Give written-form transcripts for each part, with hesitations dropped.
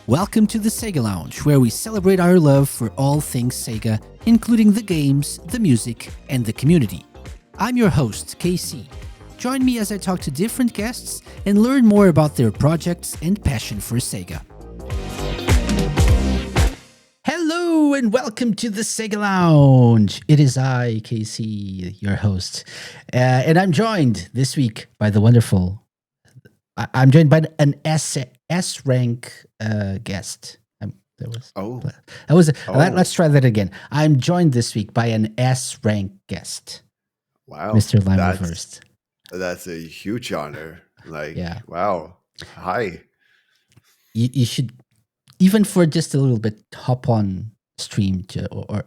Welcome to the SEGA Lounge, where we celebrate our love for all things SEGA, including the games, the music, and the community. I'm your host, KC. Join me as I talk to different guests and learn more about their projects and passion for SEGA. Hello and welcome to the SEGA Lounge. It is I, KC, your host, and I'm joined this week by the wonderful. I'm joined by an S rank guest. Let's try that again. I'm joined this week by an S rank guest. Wow, Mr. Lime Reversed. That's a huge honor. Yeah. Wow. Hi. You should, even for just a little bit, hop on stream or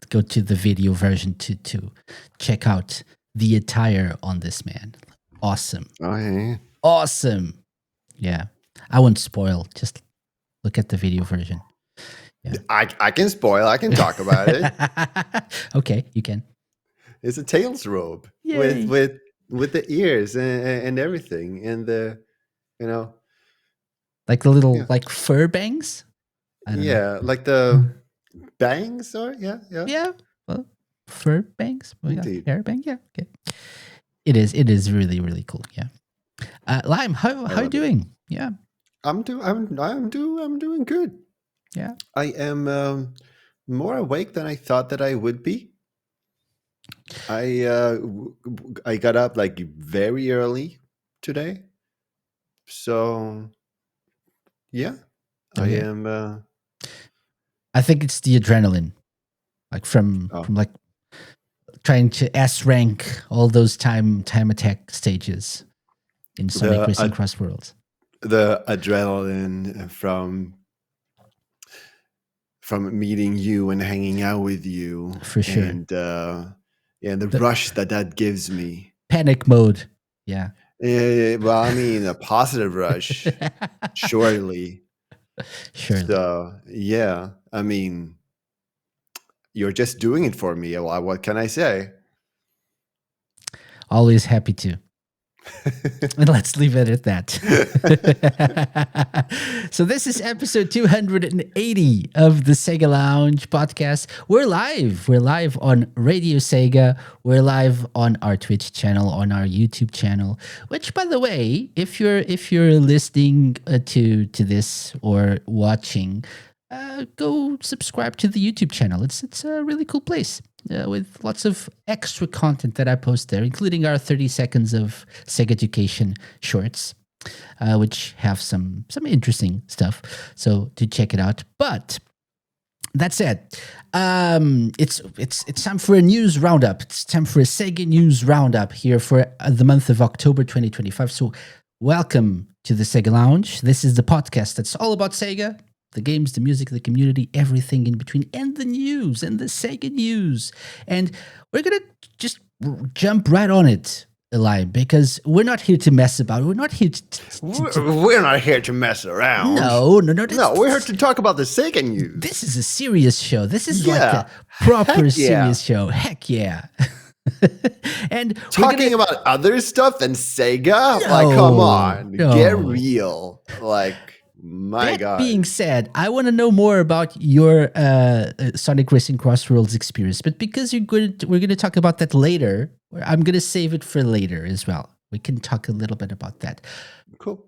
go to the video version to check out the attire on this man. Awesome. Oh, yeah. Awesome. Yeah. I won't spoil. Just look at the video version. Yeah. I can spoil. I can talk about it. Okay, you can. It's a tails robe. Yay. with the ears and everything, and the like the little like fur bangs. I don't know. Like the bangs or yeah. Well, fur bangs. Indeed. Hair bang. Yeah. Okay. It is really, really cool. Yeah. Lime, how are you doing? Yeah. I'm doing good. Yeah. I am more awake than I thought that I would be. I got up like very early today, so yeah. Oh, I yeah. am. I think it's the adrenaline, like from like trying to S rank all those time attack stages in Sonic Racing Cross Worlds. The adrenaline from meeting you and hanging out with you, for sure, and the rush that gives me. Panic mode, yeah. Well, I mean, a positive rush, surely. Sure. So yeah, I mean, you're just doing it for me. What can I say? Always happy to. And let's leave it at that. So this is episode 280 of the SEGA Lounge podcast. We're live. We're live on RadioSEGA. We're live on our Twitch channel, on our YouTube channel. Which, by the way, if you're listening to this or watching, go subscribe to the YouTube channel. It's a really cool place. With lots of extra content that I post there, including our 30 seconds of SEGA Education shorts, which have some interesting stuff. So to check it out. But that said, it's time for a news roundup. It's time for a SEGA news roundup here for the month of October 2025. So welcome to the SEGA Lounge. This is the podcast that's all about SEGA. The games, the music, the community, everything in between, and the news, and the SEGA news. And we're going to just jump right on it, Eli, because we're not here to mess about. We're not here We're not here to mess around. No. We're here to talk about the SEGA news. This is a serious show. This is like a proper serious show. Heck yeah. And talking about other stuff than SEGA? Come on. Get real. My God. That being said, I want to know more about your Sonic Racing Cross Worlds experience. But because we're going to talk about that later, I'm going to save it for later as well. We can talk a little bit about that. Cool.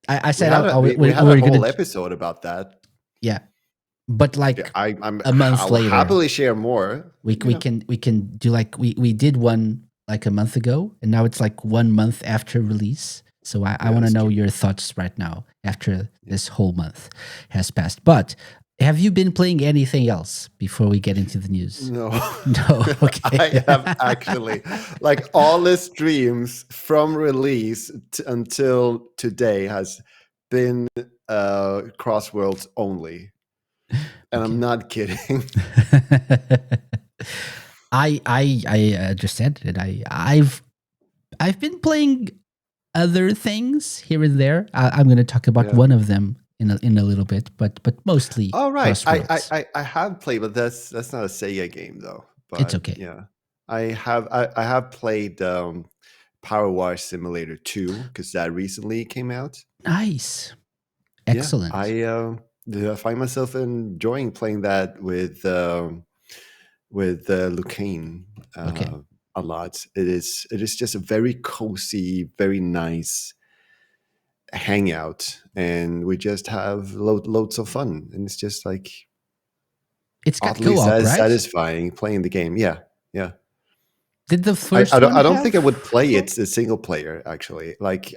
I said we had a whole episode about that. Yeah, but I'm a month later. I'll happily share more. We can do we did one like a month ago, and now it's like 1 month after release. So I want to know your thoughts right now after this whole month has passed. But have you been playing anything else before we get into the news? No. Okay. I have actually, all the streams from release until today has been Cross Worlds only. And I'm not kidding. I understand it. I've been playing other things here and there. I'm going to talk about one of them in a little bit, but mostly. Oh right, I have played, but that's not a SEGA game though. But, it's okay. Yeah, I have played Power Wash Simulator 2 because that recently came out. Nice, excellent. Yeah, I find myself enjoying playing that with Lucane Okay. a lot. It is just a very cozy, very nice hangout, and we just have loads of fun, and it's just like It's got oddly co-op, right? satisfying playing the game. Yeah, yeah. Did the I, I first don't one I don't think I would have play co-op? it a single player actually. Like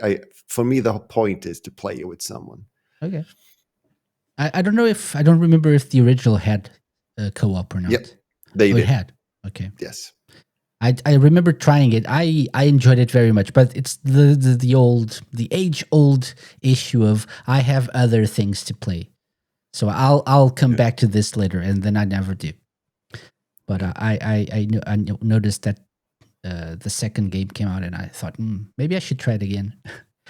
for me the whole point is to play it with someone. Okay. I don't know if I don't remember if the original had co-op or Yep, not. they Oh, it did. had. Okay. Yes. I remember trying it. I enjoyed it very much, but it's the age old issue of I have other things to play. So I'll come Yeah. back to this later, and then I never do. But Yeah. I noticed that the second game came out, and I thought maybe I should try it again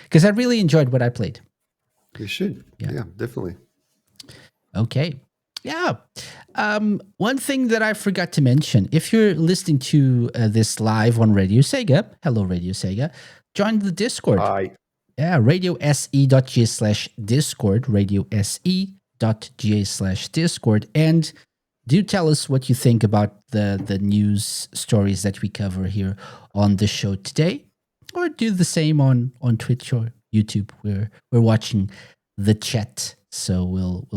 because I really enjoyed what I played. You should. Yeah. Yeah, definitely. Okay. Yeah. One thing that I forgot to mention, if you're listening to this live on Radio Sega, hello Radio Sega, join the Discord. I Yeah, radiose.ga/discord, radiose.ga/discord, and do tell us what you think about the news stories that we cover here on the show today, or do the same on Twitch or YouTube. We're watching the chat, so we'll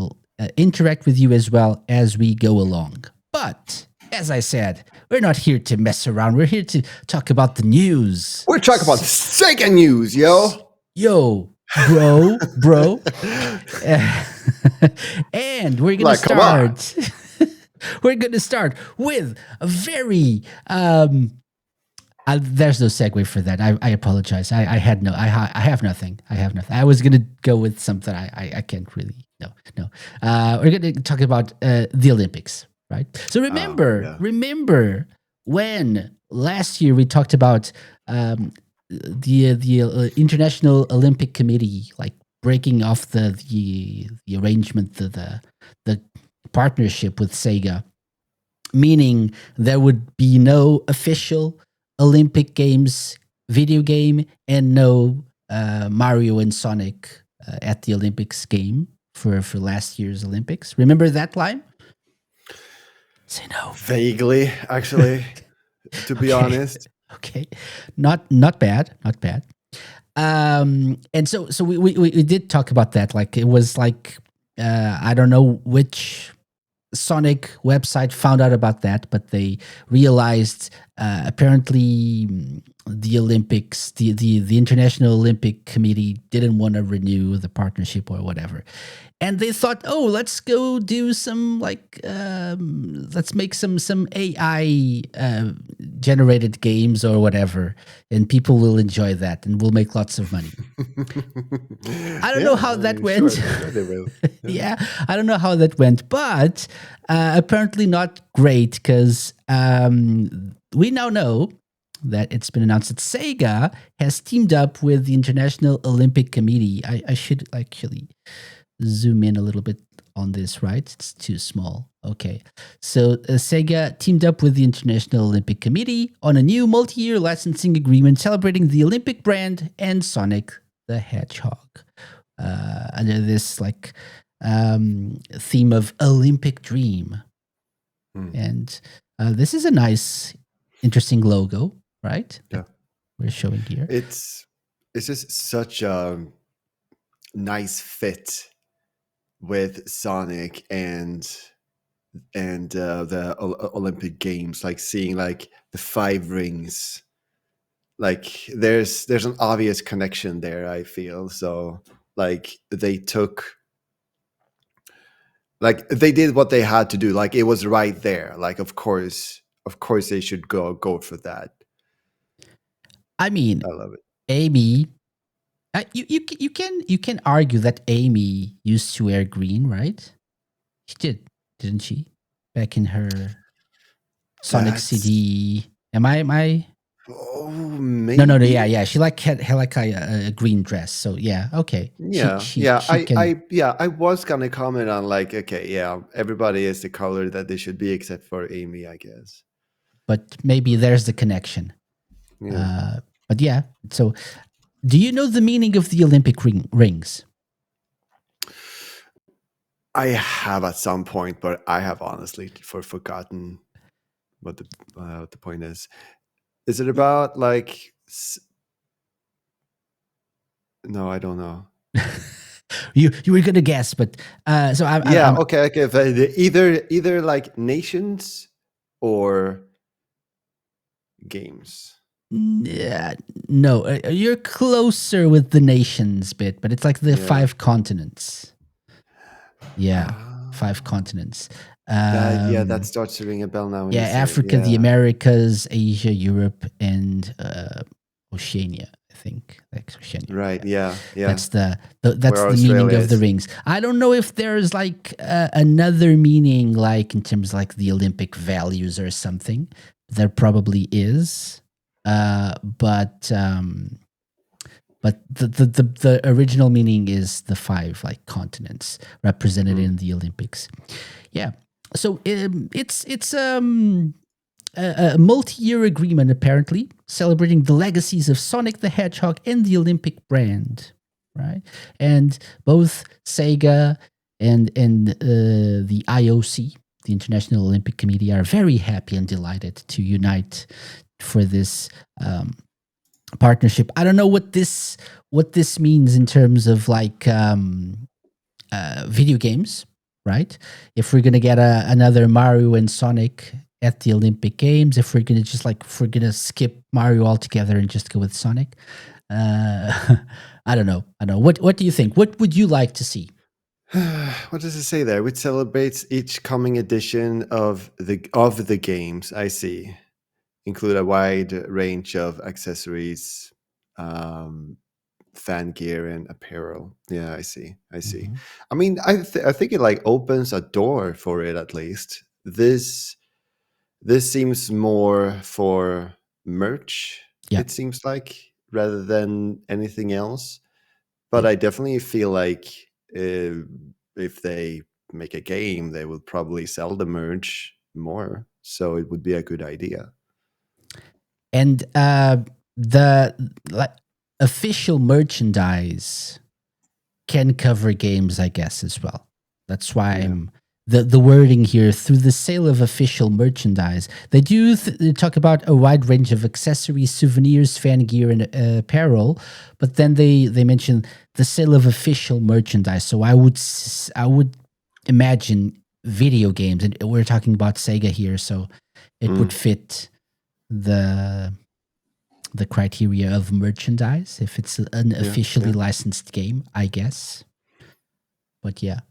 interact with you as well as we go along. But as I said, we're not here to mess around. We're here to talk about the news. we're talking about Sega news, yo. Yo, bro. And we're gonna Like, come on. start. We're gonna start with a very there's no segue for that. I apologize. I had no. I have nothing. I have nothing. I was gonna go with something. I can't really. No. We're gonna talk about the Olympics, right? So Yeah. remember when last year we talked about the International Olympic Committee like breaking off the arrangement, the partnership with Sega, meaning there would be no official Olympic Games video game and no Mario and Sonic at the Olympics game for last year's Olympics. Remember that line? Say no. Vaguely, actually, to be honest. Okay, not bad, not bad. And so we did talk about that. Like it was like I don't know which Sonic website found out about that, but they realized apparently the Olympics, the International Olympic Committee didn't want to renew the partnership or whatever. And they thought, oh, let's go do some let's make some AI generated games or whatever, and people will enjoy that, and we'll make lots of money. I don't know how that went. Sure they will. Yeah, I don't know how that went, but apparently not great because we now know that it's been announced that Sega has teamed up with the International Olympic Committee. I should actually zoom in a little bit on this, right? It's too small. Okay. So Sega teamed up with the International Olympic Committee on a new multi-year licensing agreement celebrating the Olympic brand and Sonic the Hedgehog. Under this like theme of Olympic Dream. And this is a nice, interesting logo, right? Yeah. We're showing here. It's just such a nice fit with Sonic and the Olympic Games, like seeing like the 5 rings. Like there's an obvious connection there, I feel. So like they did what they had to do. Like it was right there. Like of course they should go for that. I mean, I love it. Amy, you can argue that Amy used to wear green, right? She didn't she? Back in her Sonic That's CD. Am I? Oh, maybe. No. Yeah. She had like a green dress. So yeah, okay. Yeah, She can. I was gonna comment on like, okay, yeah, everybody is the color that they should be except for Amy, I guess. But maybe there's the connection. Yeah. But yeah. So, do you know the meaning of the Olympic rings? I have at some point, but I have honestly forgotten what the point is. Is it about like? No, I don't know. You were gonna guess, but so Yeah. I'm Okay. Okay. Either like nations or games. yeah, no, you're closer with the nations bit, but it's like the Yeah. 5 continents. Yeah, Ah, 5 continents. yeah, that starts to ring a bell now when Yeah, you say it. Africa, the Yeah. Americas, Asia, Europe, and Oceania. I think like Oceania. Right. Yeah, Yeah. Yeah. that's the Where that's the meaning Australia of the is. rings. I don't know if there's like another meaning, like in terms of like the Olympic values or something. There probably is, but the original meaning is the 5 continents represented Mm. in the Olympics. Yeah. So it's a multi-year agreement apparently celebrating the legacies of Sonic the Hedgehog and the Olympic brand, right? And both Sega and the IOC, the International Olympic Committee, are very happy and delighted to unite for this partnership. I don't know what this means in terms of like video games, right? If we're gonna get another Mario and Sonic at the Olympic Games, if we're gonna just like if we're gonna skip Mario altogether and just go with Sonic, I don't know. I don't know. What do you think? What would you like to see? What does it say there? Which celebrates each coming edition of the games. I see. Include a wide range of accessories, um, fan gear, and apparel. Yeah, I see. I see. Mm-hmm. I mean, I think it like opens a door for it at least. This seems more for merch. Yeah, It seems like rather than anything else. But yeah. I definitely feel like uh, if they make a game, they will probably sell the merch more. So it would be a good idea. And the like official merchandise can cover games, I guess, as well. That's why Yeah. I'm the wording here through the sale of official merchandise. They do they talk about a wide range of accessories, souvenirs, fan gear, and apparel, but then they mention the sale of official merchandise. So I would imagine video games, and we're talking about Sega here, so it would Mm, fit the the criteria of merchandise if it's an yeah. officially Yeah. licensed game, I guess. But yeah,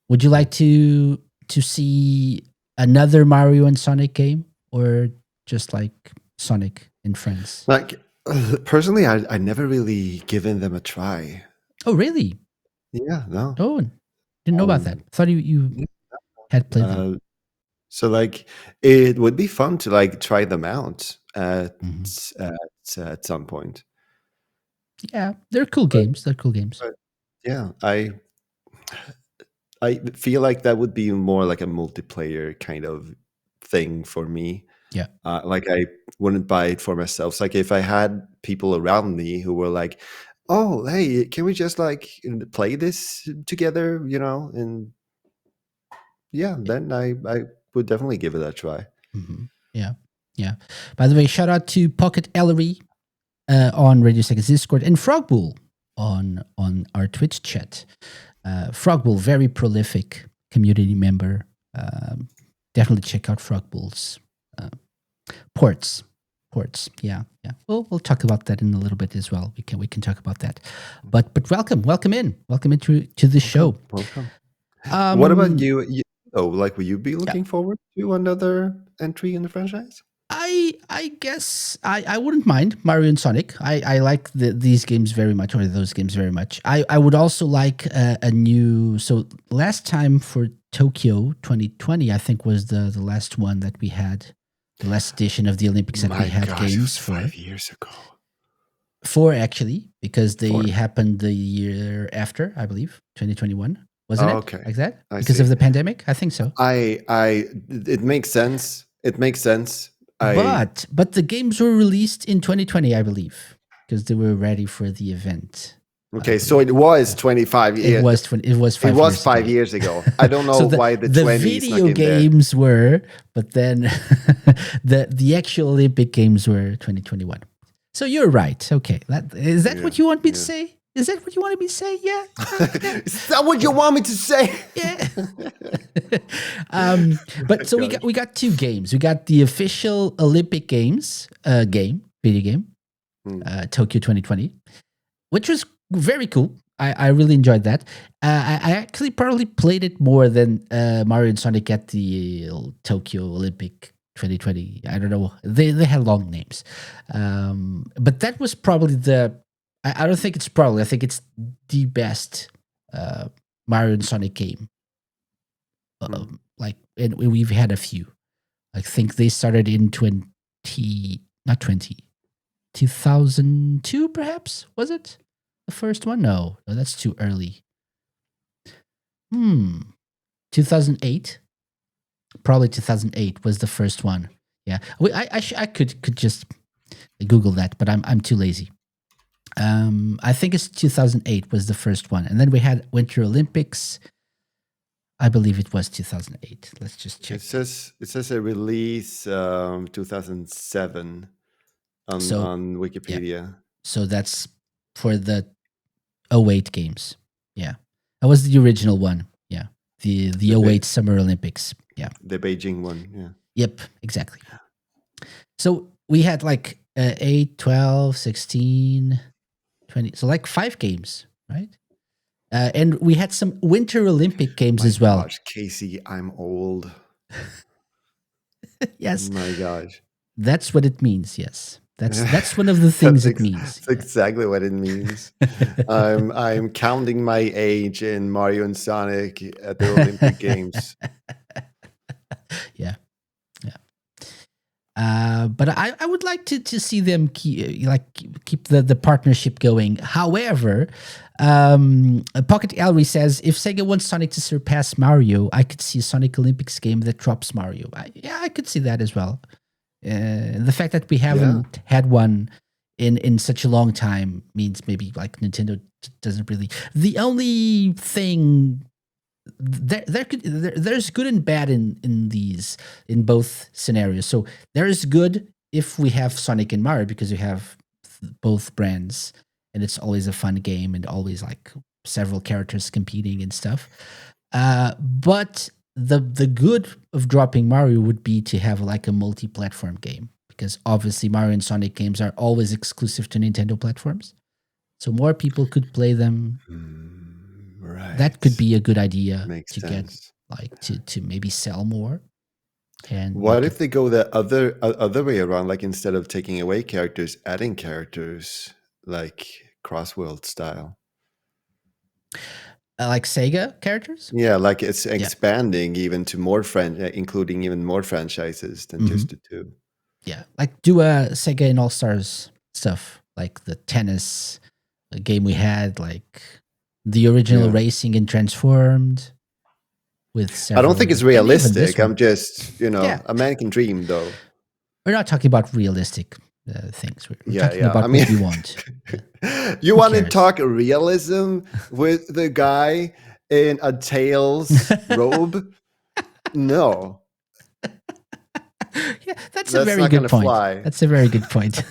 would you Yeah. like to see another Mario and Sonic game, or just like Sonic and Friends? Like personally, I never really given them a try. Oh, really? Yeah. No. Oh, didn't know about that. Um, Thought you yeah, had played them. uh, so like it would be fun to like try them out Hmm. at some point. Yeah, they're cool But, games. They're cool games. but yeah, I feel like that would be more like a multiplayer kind of thing for me. Yeah. Like I wouldn't buy it for myself. It's like if I had people around me who were like, "Oh, hey, can we just like play this together?" And yeah, then I would definitely give it a try. Hmm. Yeah. Yeah. By the way, shout out to Pocket Ellery on RadioSEGA's Discord and Frogbull on our Twitch chat. Frogbull, very prolific community member. Definitely check out Frogbull's uh, ports. Ports, yeah, yeah. We'll talk about that in a little bit as well. We can talk about that. But welcome into to the show. Welcome. What about Um, you? Oh, like, will you be yeah, looking forward to another entry in the franchise? I guess I wouldn't mind Mario and Sonic. I like these games very much, or those games very much. I would also like a new. So last time for Tokyo 2020, I think was the last one that we had, the last edition of the Olympics that we My had gosh, it was games for. 5 years ago. Four actually, because Four. they happened the year after, I believe, 2021, wasn't Oh, it? okay. Like that, I because of see. the pandemic. I think so. It makes sense. It makes sense. But the games were released in 2020, I believe, because they were ready for the event. Okay, so it was 25 It years. was 20, it was It 5 was years 5 ago. years ago. I don't know So why the the 20 snuck video in there. games were, but then the actual Olympic games were 2021. So you're right. Okay, is that what you want me to say? Is that what you wanted me to say? Yeah. Is that what you want me to say? Yeah. But so we got two games. We got the official Olympic Games video game, Tokyo 2020, which was very cool. I really enjoyed that. I actually probably played it more than Mario and Sonic at the Tokyo Olympic 2020. I don't know. They had long names, but that was probably I don't think it's probably. I think it's the best Mario and Sonic game. And we've had a few. I think they started in 2002 perhaps, was it? The first one? No, that's too early. 2008? Probably 2008 was the first one. Yeah. I could just Google that, but I'm too lazy. I think it's 2008 was the first one. And then we had Winter Olympics. I believe it was 2008. Let's just check. It says a release 2007 on Wikipedia. Yeah. So that's for the 08 games. Yeah. That was the original one. Yeah. The 08 Summer Olympics. Yeah. The Beijing one. Yeah. Yep, exactly. So we had like 8, 12, 16, 20. So like 5 games, right? And we had some Winter Olympic games as well. Gosh, Casey, I'm old. Yes. My gosh. That's what it means, yes. That's one of the things it means. That's exactly what it means. I'm counting my age in Mario and Sonic at the Olympic Games. Yeah. But I would like to see them keep the partnership going. However, Pocket Ellery says if Sega wants Sonic to surpass Mario, I could see a Sonic Olympics game that drops Mario. I could see that as well. The fact that we haven't had one in such a long time means maybe like Nintendo doesn't really. The only thing there's good and bad in both scenarios. So there is good if we have Sonic and Mario because you have both brands and it's always a fun game and always like several characters competing and stuff. But the good of dropping Mario would be to have like a multi-platform game because obviously Mario and Sonic games are always exclusive to Nintendo platforms. So more people could play them. Right. That could be a good idea. Makes to sense. Get like to maybe sell more. And what if they go the other way around? Like instead of taking away characters, adding characters, like Crossworld style. Like Sega characters? Yeah, like it's expanding even to more including even more franchises than just the 2. Yeah, like do a Sega and All Stars stuff, like the tennis game we had, like the original Racing and Transformed. With I don't think it's realistic. I'm just, a man can dream, though. We're not talking about realistic things. We're talking about what we want. You want to talk realism with the guy in a Tails robe? No. Yeah, that's a very good point. That's a very good point.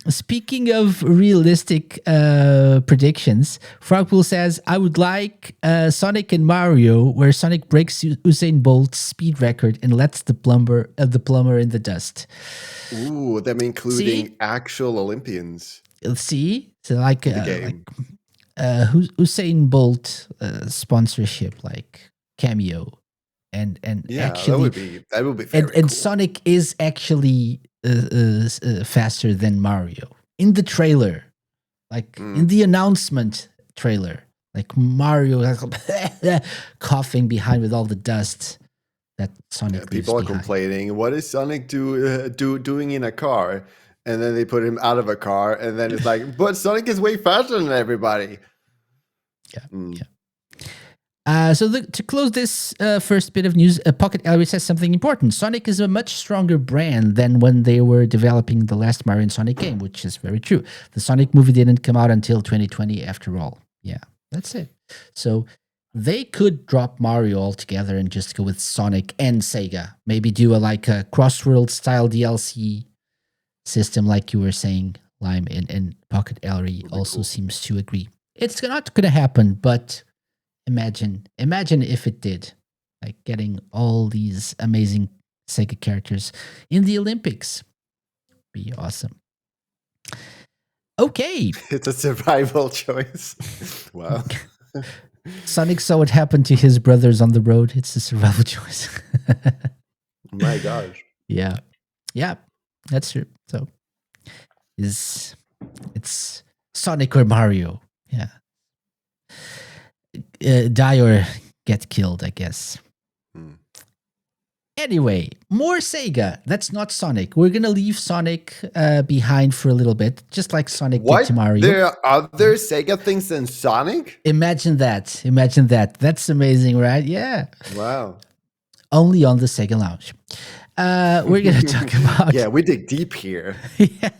Speaking of realistic predictions, Frogpool says, I would like Sonic and Mario, where Sonic breaks Usain Bolt's speed record and lets the plumber in the dust. Ooh, them including actual Olympians. See? So like Usain Bolt sponsorship, like cameo. And actually, that would be very cool. And Sonic is actually faster than Mario in the trailer, like in the announcement trailer. Like Mario coughing behind with all the dust that Sonic. People are complaining. What is Sonic doing in a car? And then they put him out of a car, and then it's like, but Sonic is way faster than everybody. Yeah. To close this first bit of news, Pocket Ellery says something important. Sonic is a much stronger brand than when they were developing the last Mario and Sonic game, which is very true. The Sonic movie didn't come out until 2020 after all. Yeah, that's it. So they could drop Mario altogether and just go with Sonic and Sega. Maybe do a Crossworld style DLC system like you were saying, Lime, and Pocket Ellery also cool. seems to agree. It's not going to happen, but imagine if it did, like getting all these amazing Sega characters in the Olympics. Be awesome. Okay. It's a survival choice. Wow. Sonic saw what happened to his brothers on the road. It's a survival choice. My gosh. Yeah. That's true. So it's Sonic or Mario. Yeah. Die or get killed, I guess. Anyway, more Sega. That's not Sonic. We're gonna leave Sonic behind for a little bit, just like Sonic did to Mario. There are other Sega things than Sonic? Imagine that. That's amazing, right? Yeah. Wow. Only on the Sega Lounge. We're gonna talk about. Yeah, we dig deep here. Yeah.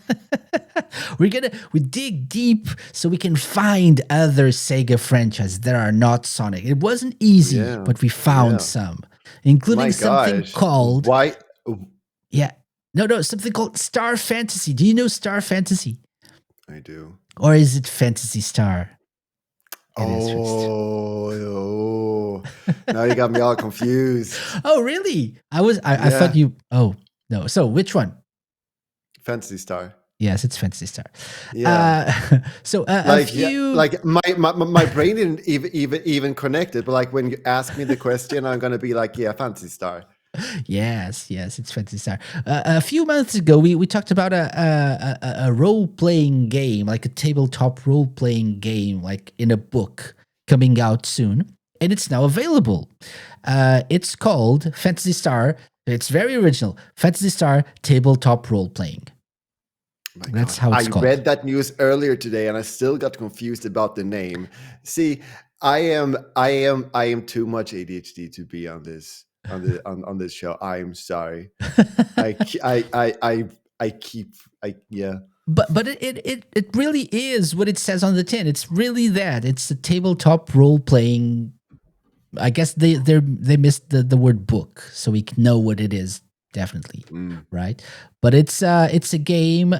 we dig deep so we can find other Sega franchises that are not Sonic. It wasn't easy, but we found some, including something called why? Yeah, no, something called Star Fantasy. Do you know Star Fantasy? I do. Or is it Fantasy Star? Oh, now you got me all confused. Oh, really? I thought you. Oh no. So which one? Fantasy Star. Yes, it's Fantasy Star. Yeah. So like, a few... my brain didn't even connect it, but like when you ask me the question, I'm gonna be like, yeah, Fantasy Star. Yes, it's Fantasy Star. A few months ago, we talked about a role playing game, like a tabletop role playing game, like in a book coming out soon, and it's now available. It's called Fantasy Star. It's very original. Fantasy Star Tabletop Role Playing. That's how it's called. I read that news earlier today, and I still got confused about the name. See, I am too much ADHD to be on this on this show. I am sorry. Yeah. But it really is what it says on the tin. It's really that. It's a tabletop role playing. I guess they missed the word book, so we can know what it is. Definitely, right? But it's a game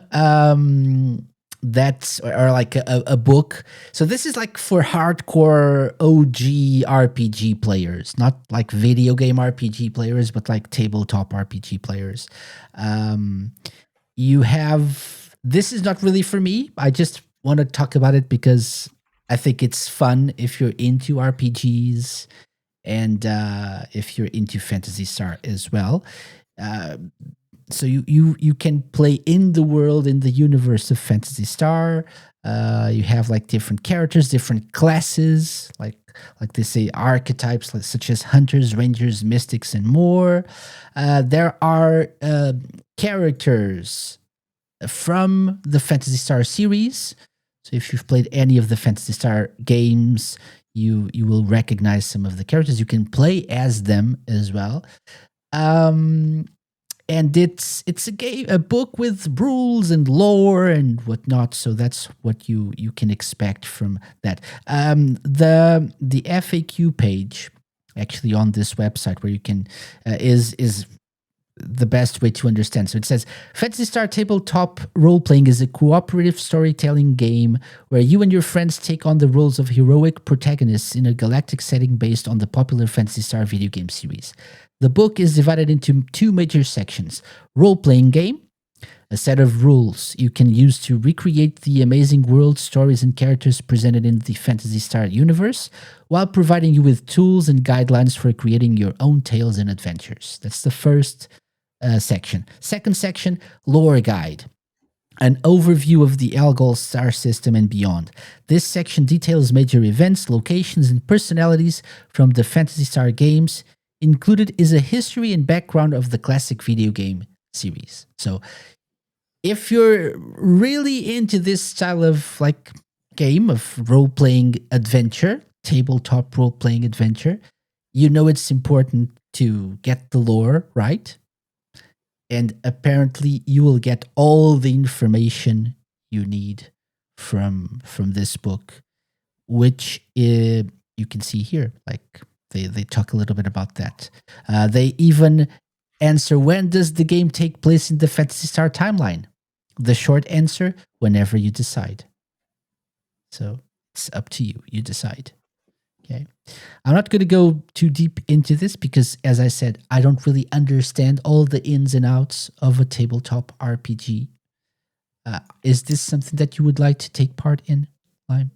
that's or like a book. So this is like for hardcore OG RPG players, not like video game RPG players, but like tabletop RPG players. You have, this is not really for me. I just want to talk about it because I think it's fun if you're into RPGs and if you're into Phantasy Star as well. So you can play in the world, in the universe of Phantasy Star. You have like different characters, different classes, like they say archetypes, like, such as hunters, rangers, mystics, and more. There are characters from the Phantasy Star series. So if you've played any of the Phantasy Star games, you will recognize some of the characters. You can play as them as well. And it's a book with rules and lore and whatnot. So that's what you can expect from that. The FAQ page actually on this website where you can is the best way to understand. So it says, Phantasy Star Tabletop Role-Playing is a cooperative storytelling game where you and your friends take on the roles of heroic protagonists in a galactic setting based on the popular Phantasy Star video game series. The book is divided into two major sections: role-playing game, a set of rules you can use to recreate the amazing world, stories, and characters presented in the Phantasy Star universe, while providing you with tools and guidelines for creating your own tales and adventures. That's the first section. Second section, lore guide. An overview of the Algol star system and beyond. This section details major events, locations, and personalities from the Phantasy Star games. Included is a history and background of the classic video game series. So if you're really into this style of like game of role-playing adventure, tabletop role playing adventure, you know it's important to get the lore right. And apparently, you will get all the information you need from this book, which you can see here. Like they talk a little bit about that. They even answer, when does the game take place in the Fantasy Star timeline? The short answer, whenever you decide. So it's up to you. You decide. Okay. I'm not going to go too deep into this because, as I said, I don't really understand all the ins and outs of a tabletop RPG. Is this something that you would like to take part in, Lime?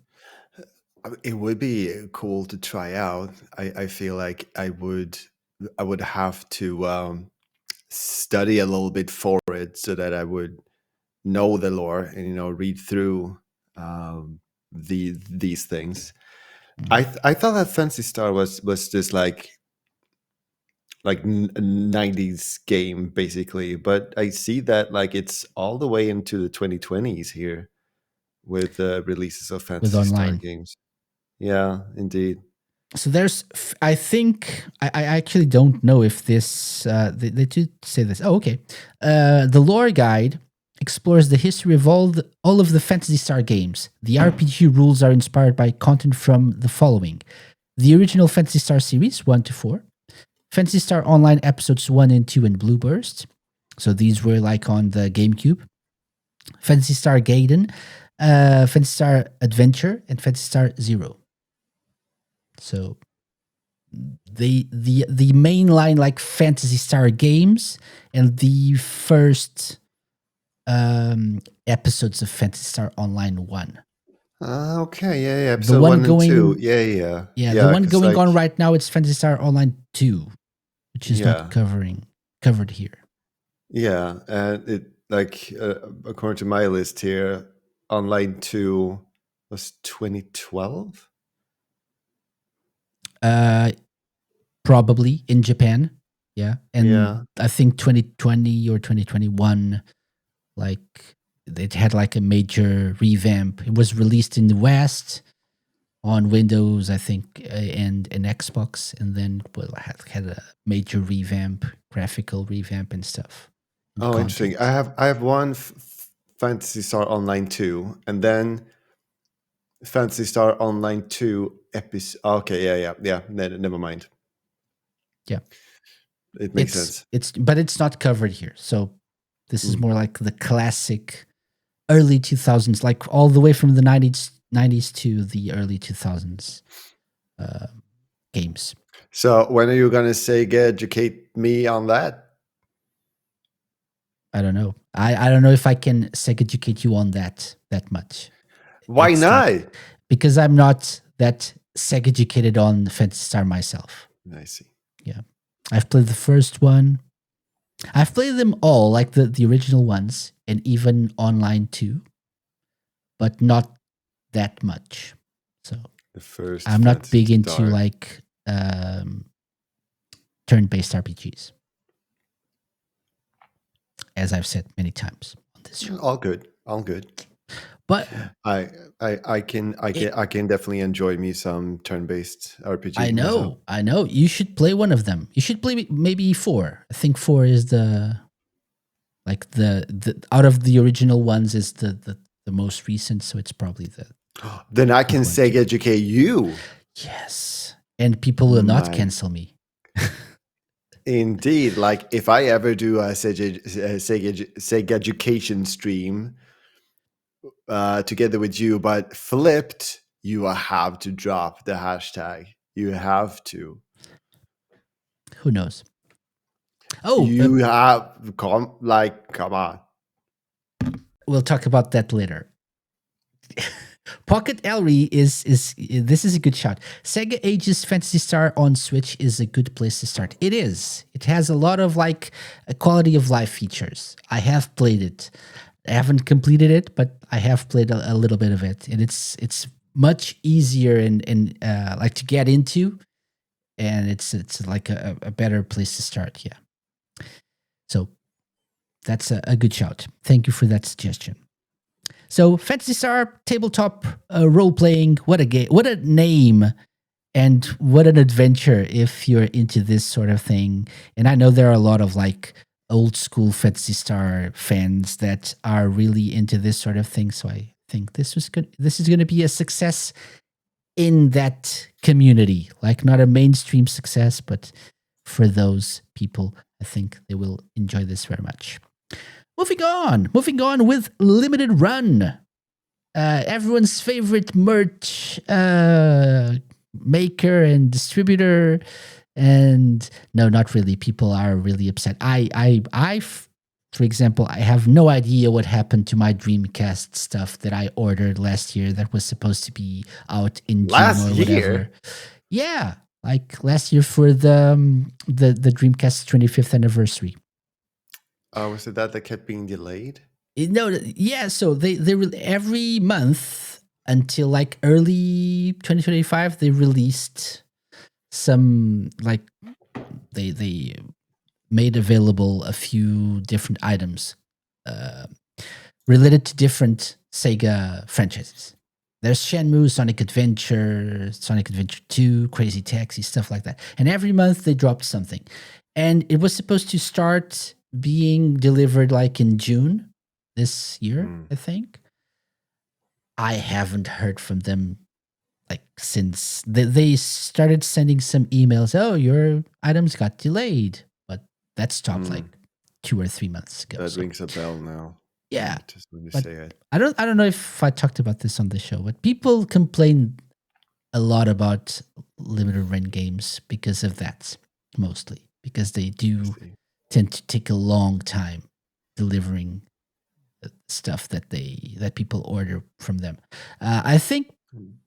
It would be cool to try out. I feel like I would have to study a little bit for it so that I would know the lore and read through these things. I thought that Fancy Star was just like 90s game basically, but I see that like it's all the way into the 2020s here with releases of With Fantasy Star online. games. Yeah, indeed. So I think, I actually don't know if this, they did say this. Oh, okay. The lore guide explores the history of all of the Fantasy Star games. The RPG rules are inspired by content from the following: the original Fantasy Star series 1 to 4, Fantasy Star Online episodes 1 and 2 in Blue Burst. So these were like on the GameCube. Fantasy Star Gaiden, Fantasy Star Adventure, and Fantasy Star Zero. So the mainline like Fantasy Star games and the first episodes of Fantasy Star Online 1. Okay, yeah. The Episode one 1 and going 2. Yeah. Yeah, the one 'cause, going like, on right now, it's Fantasy Star Online 2, which is not Yeah. covered here. Yeah, and it like according to my list here, Online 2 was 2012. Probably in Japan. Yeah. And Yeah. I think 2020 or 2021, like it had like a major revamp. It was released in the West on Windows, I think, and Xbox, and then had a major revamp, graphical revamp and stuff. And Oh, interesting. content. I have one Fantasy Star Online 2, and then Fantasy Star Online 2 episode. Okay, yeah. Never mind. Yeah. It makes sense. But it's not covered here. So this is Mm. more like the classic early 2000s, like all the way from the 90s to the early 2000s games. So when are you gonna SEGA educate me on that? I don't know. I don't know if I can educate you on that much. Why It's not? because I'm not that educated on Fantasy Star myself. I see. Yeah. I've played the first one. I've played them all, like the original ones, and even online too, but not that much. So The first. I'm not Fantasy big into Star. like turn-based RPGs, as I've said many times on this show. All good. But I can definitely enjoy me some turn-based RPG. I myself. know. You should play one of them. You should play maybe 4. I think 4 is the out of the original ones is the most recent. So it's probably the Then I can one SEGA too. educate you. Yes, and people will not My- cancel me. Indeed, like if I ever do a Sega education stream together with you, but flipped, you have to drop the hashtag. You have to. Who knows? Oh, You have come on. we'll talk about that later. Pocket Ellery is this is a good shot. Sega Ages Fantasy Star on Switch is a good place to start. It is. It has a lot of like a quality of life features. I have played it. I haven't completed it, but I have played a little bit of it, and it's much easier and like to get into, and it's like a better place to start. Yeah. So that's a good shout. Thank you for that suggestion. So Fantasy Star tabletop role playing. What a game! What a name! And what an adventure if you're into this sort of thing. And I know there are a lot of like old school Fantasy Star fans that are really into this sort of thing. So I think this was good. This is going to be a success in that community, like not a mainstream success, but for those people, I think they will enjoy this very much. Moving on with Limited Run. Everyone's favorite merch maker and distributor, and no, not really. People are really upset. For example, I have no idea what happened to my Dreamcast stuff that I ordered last year that was supposed to be out in June or whatever. Yeah, like last year for the Dreamcast 25th anniversary. Oh, was it that kept being delayed? No, yeah. So they every month until like early 2025 they released some like they made available a few different items related to different Sega franchises. There's Shenmue, Sonic Adventure 2, Crazy Taxi, stuff like that. And every month they dropped something. And it was supposed to start being delivered like in June this year, I think. I haven't heard from them like since they started sending some emails. Oh, your items got delayed, but that stopped like 2 or 3 months ago. That rings a bell now. Yeah, just when you say it. I don't know if I talked about this on the show, but people complain a lot about limited run games because of that, mostly because they do tend to take a long time delivering stuff that people order from them. I think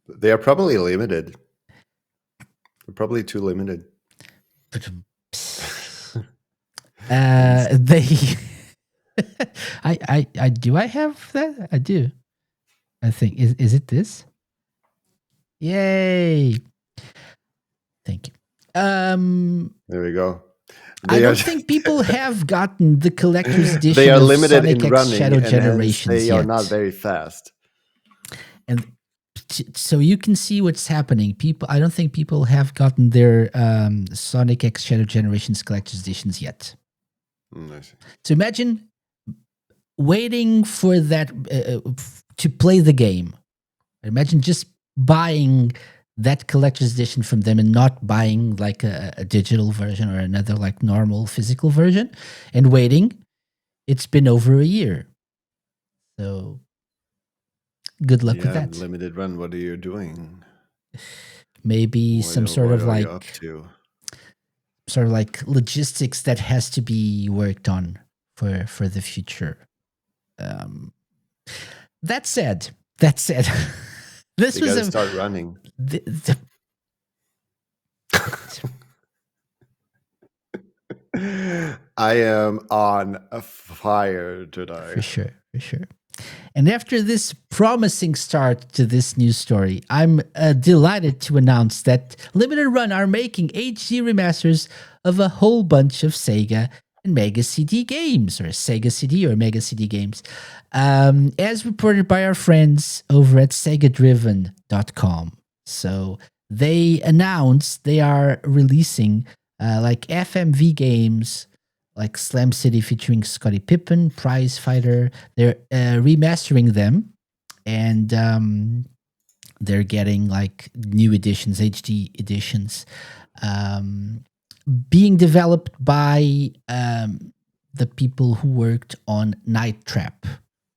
they are probably limited. They're probably too limited. They I do. I have that. I do. I think is it this? Yay! Thank you. There we go. I don't think people have gotten the collector's edition. They are of limited Sonic in X running, Shadow and Generations they yet. are not very fast. And so you can see what's happening. I don't think people have gotten their Sonic X Shadow Generations collector's editions yet. So imagine waiting for that to play the game. Imagine just buying that collector's edition from them and not buying like a digital version or another like normal physical version and waiting. It's been over a year. So good luck with that. Limited run, what are you doing? Maybe some sort of like logistics that has to be worked on for the future. That said, this was start running. I am on a fire today. For sure. And after this promising start to this news story, I'm delighted to announce that Limited Run are making HD remasters of a whole bunch of Sega and Mega CD games, or Sega CD or Mega CD games, as reported by our friends over at SegaDriven.com. So they announced they are releasing like FMV games like Slam City featuring Scottie Pippen, Prize Fighter. They're remastering them, and they're getting like new editions, HD editions, being developed by the people who worked on Night Trap.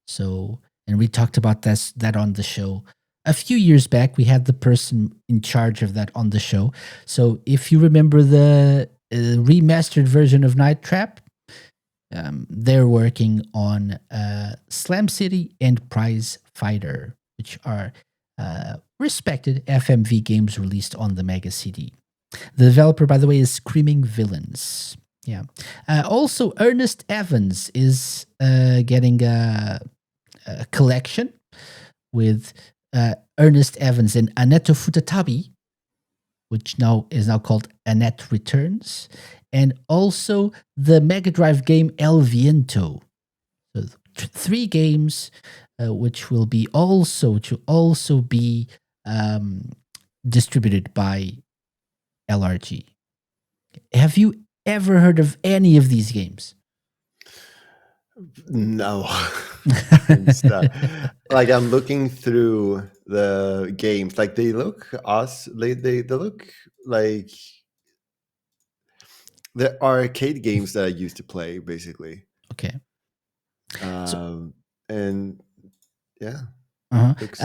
So, and we talked about that on the show a few years back. We had the person in charge of that on the show. So if you remember the remastered version of Night Trap, they're working on Slam City and Prize Fighter, which are respected FMV games released on the Mega CD. The developer, by the way, is Screaming Villains. Yeah. Also, Ernest Evans is getting a collection with Ernest Evans and Annetto Futatabi, which is now called Annette Returns, and also the Mega Drive game El Viento. So 3 games which will be also be distributed by LRG. Have you ever heard of any of these games? No. It's, like I'm looking through the games, like they look they look like the arcade games that I used to play, basically. Okay. So, And yeah, uh-huh. looks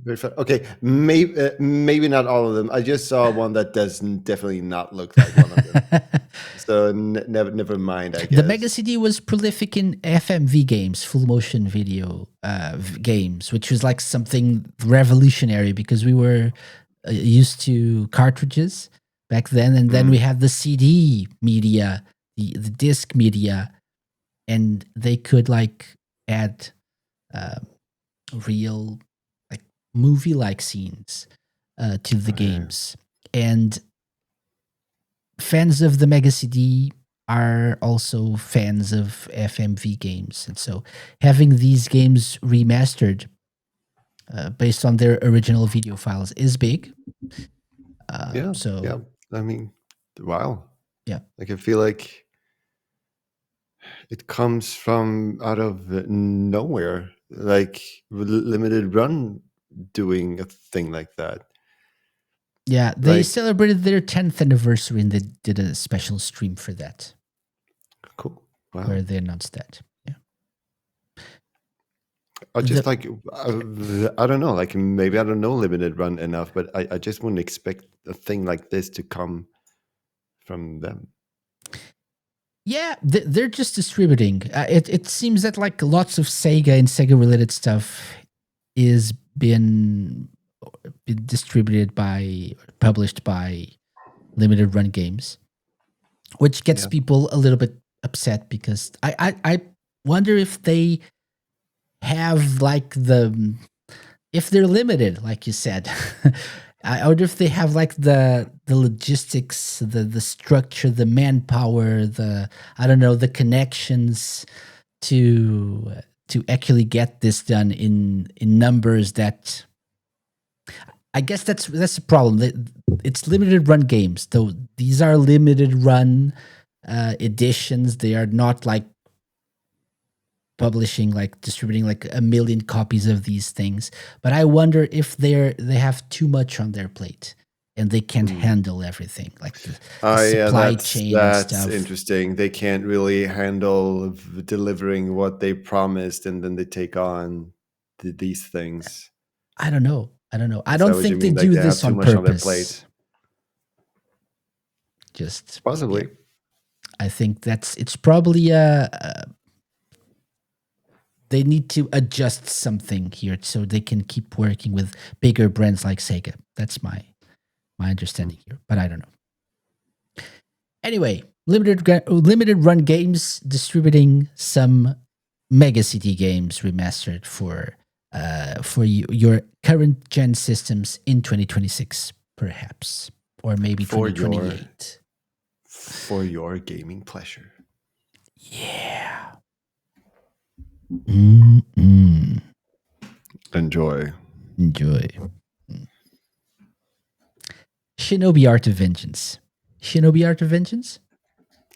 very fun. Okay, maybe not all of them. I just saw one that doesn't definitely not look like one of them. So never mind, I guess. The Mega CD was prolific in FMV games, full motion video games, which was like something revolutionary because we were used to cartridges back then, and then we had the CD media, the disc media, and they could like add real like movie like scenes to the games. And fans of the Mega CD are also fans of FMV games. And so having these games remastered based on their original video files is big. Yeah. I mean, wow. Yeah. Like I feel like it comes from out of nowhere, like Limited Run doing a thing like that. Yeah, they celebrated their 10th anniversary and they did a special stream for that. Cool. Wow. Where they announced that. Yeah. I just I don't know, like maybe I don't know Limited Run enough, but I just wouldn't expect a thing like this to come from them. Yeah, they're just distributing. It seems that like lots of Sega and Sega related stuff is been distributed by, published by Limited Run Games, which gets people a little bit upset because I wonder if they have like if they're limited, like you said. I wonder if they have like the logistics, the structure, the manpower, the connections to actually get this done in numbers that. I guess that's the problem. It's limited run games, though. These are limited run editions. They are not like publishing, like distributing like 1 million copies of these things. But I wonder if they have too much on their plate and they can't handle everything, like the supply chain and stuff. That's interesting. They can't really handle delivering what they promised, and then they take on these things. I don't know. I don't think they do this on purpose. Just possibly. Yeah. I think it's probably they need to adjust something here so they can keep working with bigger brands like Sega. That's my understanding here, but I don't know. Anyway, limited run games distributing some Mega CD games remastered for your current gen systems in 2026, perhaps, or maybe 2028. For your gaming pleasure. Yeah. Mm-mm. Enjoy. Shinobi Art of Vengeance. Shinobi Art of Vengeance?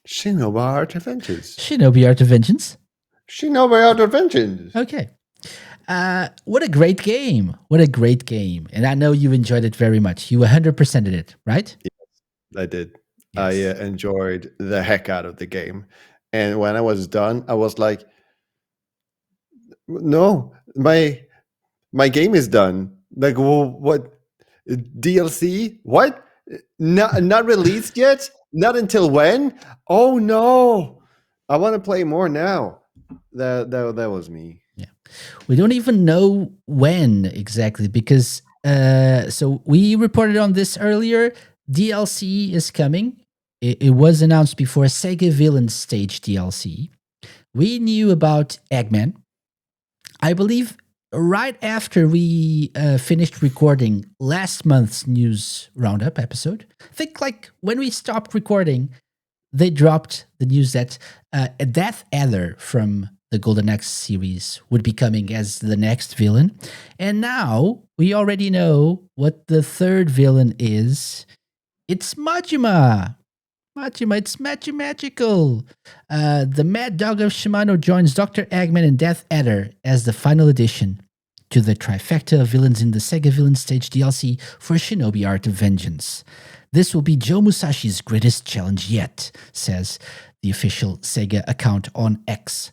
Shinobi Art of Vengeance. Shinobi Art of Vengeance. Shinobi Art of Vengeance. Okay. What a great game. And I know you enjoyed it very much. You 100%ed it, right? Yes, I did. Yes. I enjoyed the heck out of the game. And when I was done, I was like, no, my game is done. Like, well, what? DLC? What? Not released yet? Not until when? Oh no! I want to play more now. That was me. Yeah, we don't even know when exactly because so we reported on this earlier. DLC is coming. It was announced before Sega Villain Stage DLC. We knew about Eggman. I believe right after we finished recording last month's news roundup episode. I think like when we stopped recording, they dropped the news that Death Adder from the Golden Axe series would be coming as the next villain. And now we already know what the third villain is. It's Majima. Majima, it's magical. The Mad Dog of Shimano joins Dr. Eggman and Death Adder as the final addition to the trifecta of villains in the Sega Villain Stage DLC for Shinobi Art of Vengeance. This will be Joe Musashi's greatest challenge yet, says the official Sega account on X.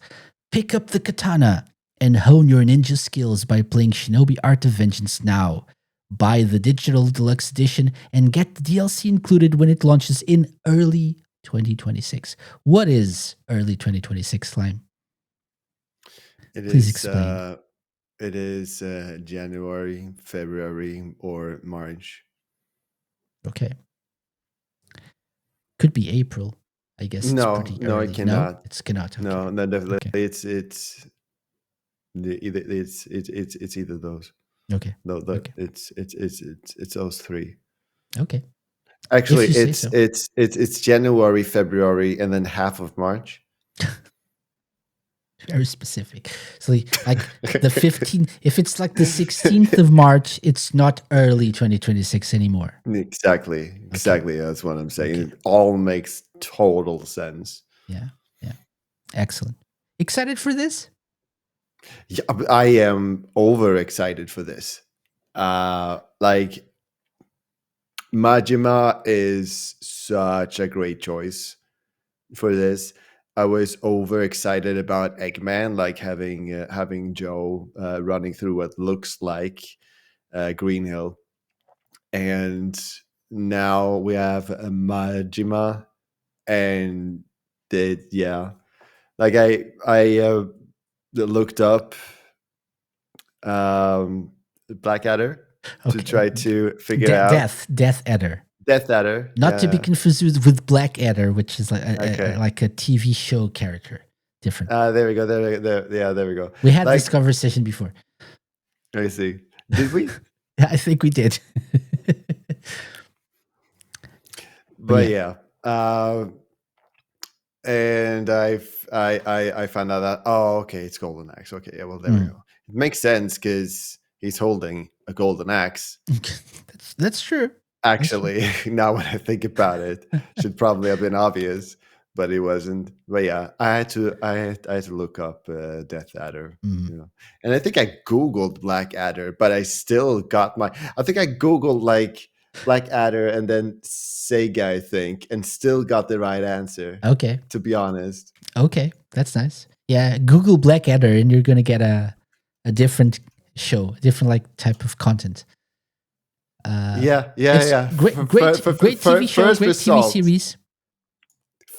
Pick up the katana and hone your ninja skills by playing Shinobi Art of Vengeance now. Buy the digital deluxe edition and get the DLC included when it launches in early 2026. What is early 2026, Slime? Please explain. It is January, February, or March. Okay. Could be April. I guess it's pretty early. It cannot. No, it cannot. Okay. No, definitely. Okay. It's either those. Okay. No, Okay. it's those three. Okay. Actually, If you say so. it's January, February, and then half of March. Very specific. So like the 15th, if it's like the 16th of March, it's not early 2026 anymore. Exactly. That's what I'm saying. Okay. It all makes total sense. Yeah. Excellent. Excited for this? Yeah, I am overexcited for this. Like Majima is such a great choice for this. I was overexcited about Eggman, like having Joe running through what looks like Green Hill, and now we have a Majima, and like I looked up Blackadder to try to figure out Death Adder. Death Adder, not to be confused with Blackadder, which is like a TV show character. Different. There we go. There we go. We had this conversation before. I see. Did we? I think we did. but yeah. And I found out that okay, it's Golden Axe. Okay, yeah, well there we go. It makes sense because he's holding a golden axe. That's true. Actually, now when I think about it, should probably have been obvious, but it wasn't. But yeah, I had to look up Death Adder, and I think I googled Blackadder, but I still got I think I googled like Blackadder and then SEGA, I think, and still got the right answer. Okay, to be honest. Okay, that's nice. Yeah, Google Blackadder, and you're gonna get a different show, a different like type of content. Yeah. Great TV show, great TV series.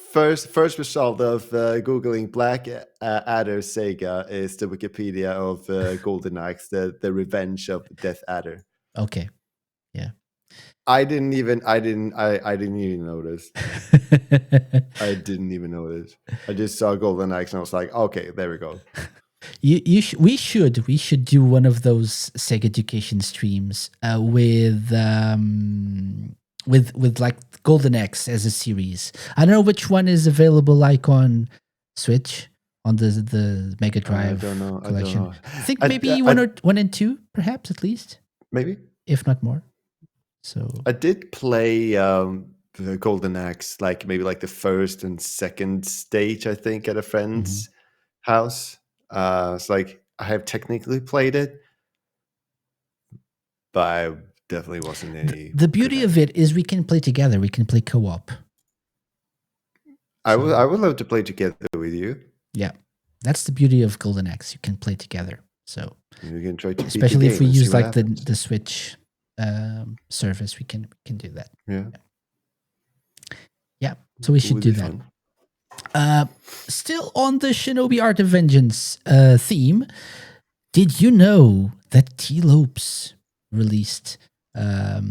First result of googling Blackadder SEGA is the Wikipedia of Golden Axe, the Revenge of Death Adder. Okay, yeah. I didn't even notice. I didn't even notice. I just saw Golden Axe and I was like, okay, there we go. We should do one of those Sega Education streams with like Golden Axe as a series. I don't know which one is available like on Switch on the Mega Drive collection. I think maybe one and two, perhaps at least. Maybe, if not more. So I did play the Golden Axe, like maybe like the first and second stage, I think, at a friend's house. It's like I have technically played it, but I definitely wasn't any. The beauty of it is we can play together. We can play co-op. I would love to play together with you. Yeah, that's the beauty of Golden Axe. You can play together. So you can try to, especially if we use like the Switch service, we can do that. Yeah. So we should do that. Fun. Still on the Shinobi Art of Vengeance theme, did you know that T-Lopes released a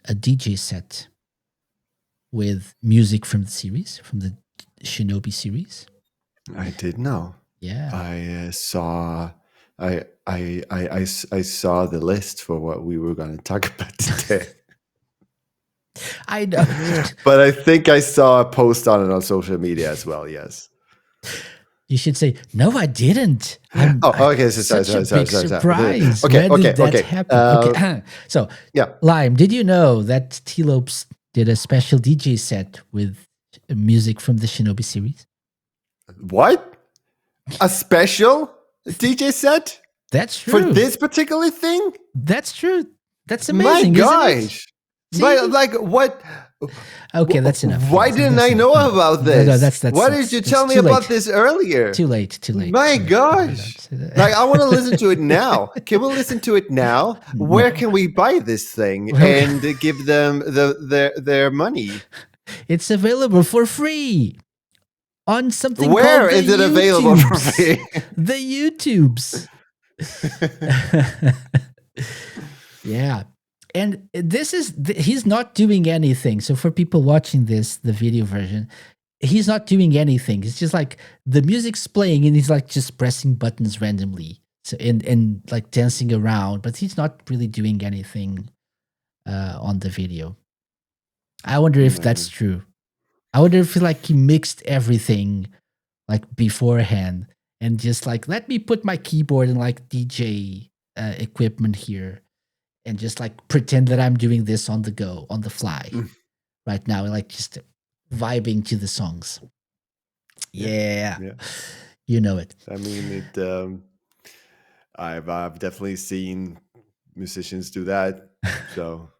DJ set with music from the series, from the Shinobi series? I did know. Yeah, I saw. I saw the list for what we were going to talk about today. I know. But I think I saw a post on it on social media as well, yes. You should say, "No, I didn't." Oh, okay. So, Such a big sorry. surprise. Okay, When okay, did that okay. happen? Okay, so Yeah. Lime, did you know that T-Lopes did a special DJ set with music from the Shinobi series? What? A special DJ set That's for true. this particular thing? That's true. That's My amazing, isn't it? gosh. See? Like what? Okay, that's enough. Why didn't I know about this? No, that's Why did you tell me too about late. this earlier? Too late. My gosh. Like, I want to listen to it now. Can we listen to it now? Where can we buy this thing and give them their money? It's available for free on something Where called the is it available for free? The YouTubes. Yeah. And this is, he's not doing anything. So for people watching this, the video version, he's not doing anything. It's just like the music's playing and he's like just pressing buttons randomly. So and like dancing around, but he's not really doing anything on the video. I wonder if that's true. I wonder if like he mixed everything like beforehand and just like, let me put my keyboard and like DJ equipment here and just like pretend that I'm doing this on the go, on the fly right now, like just vibing to the songs. Yeah. You know it. I mean, it. I've definitely seen musicians do that. So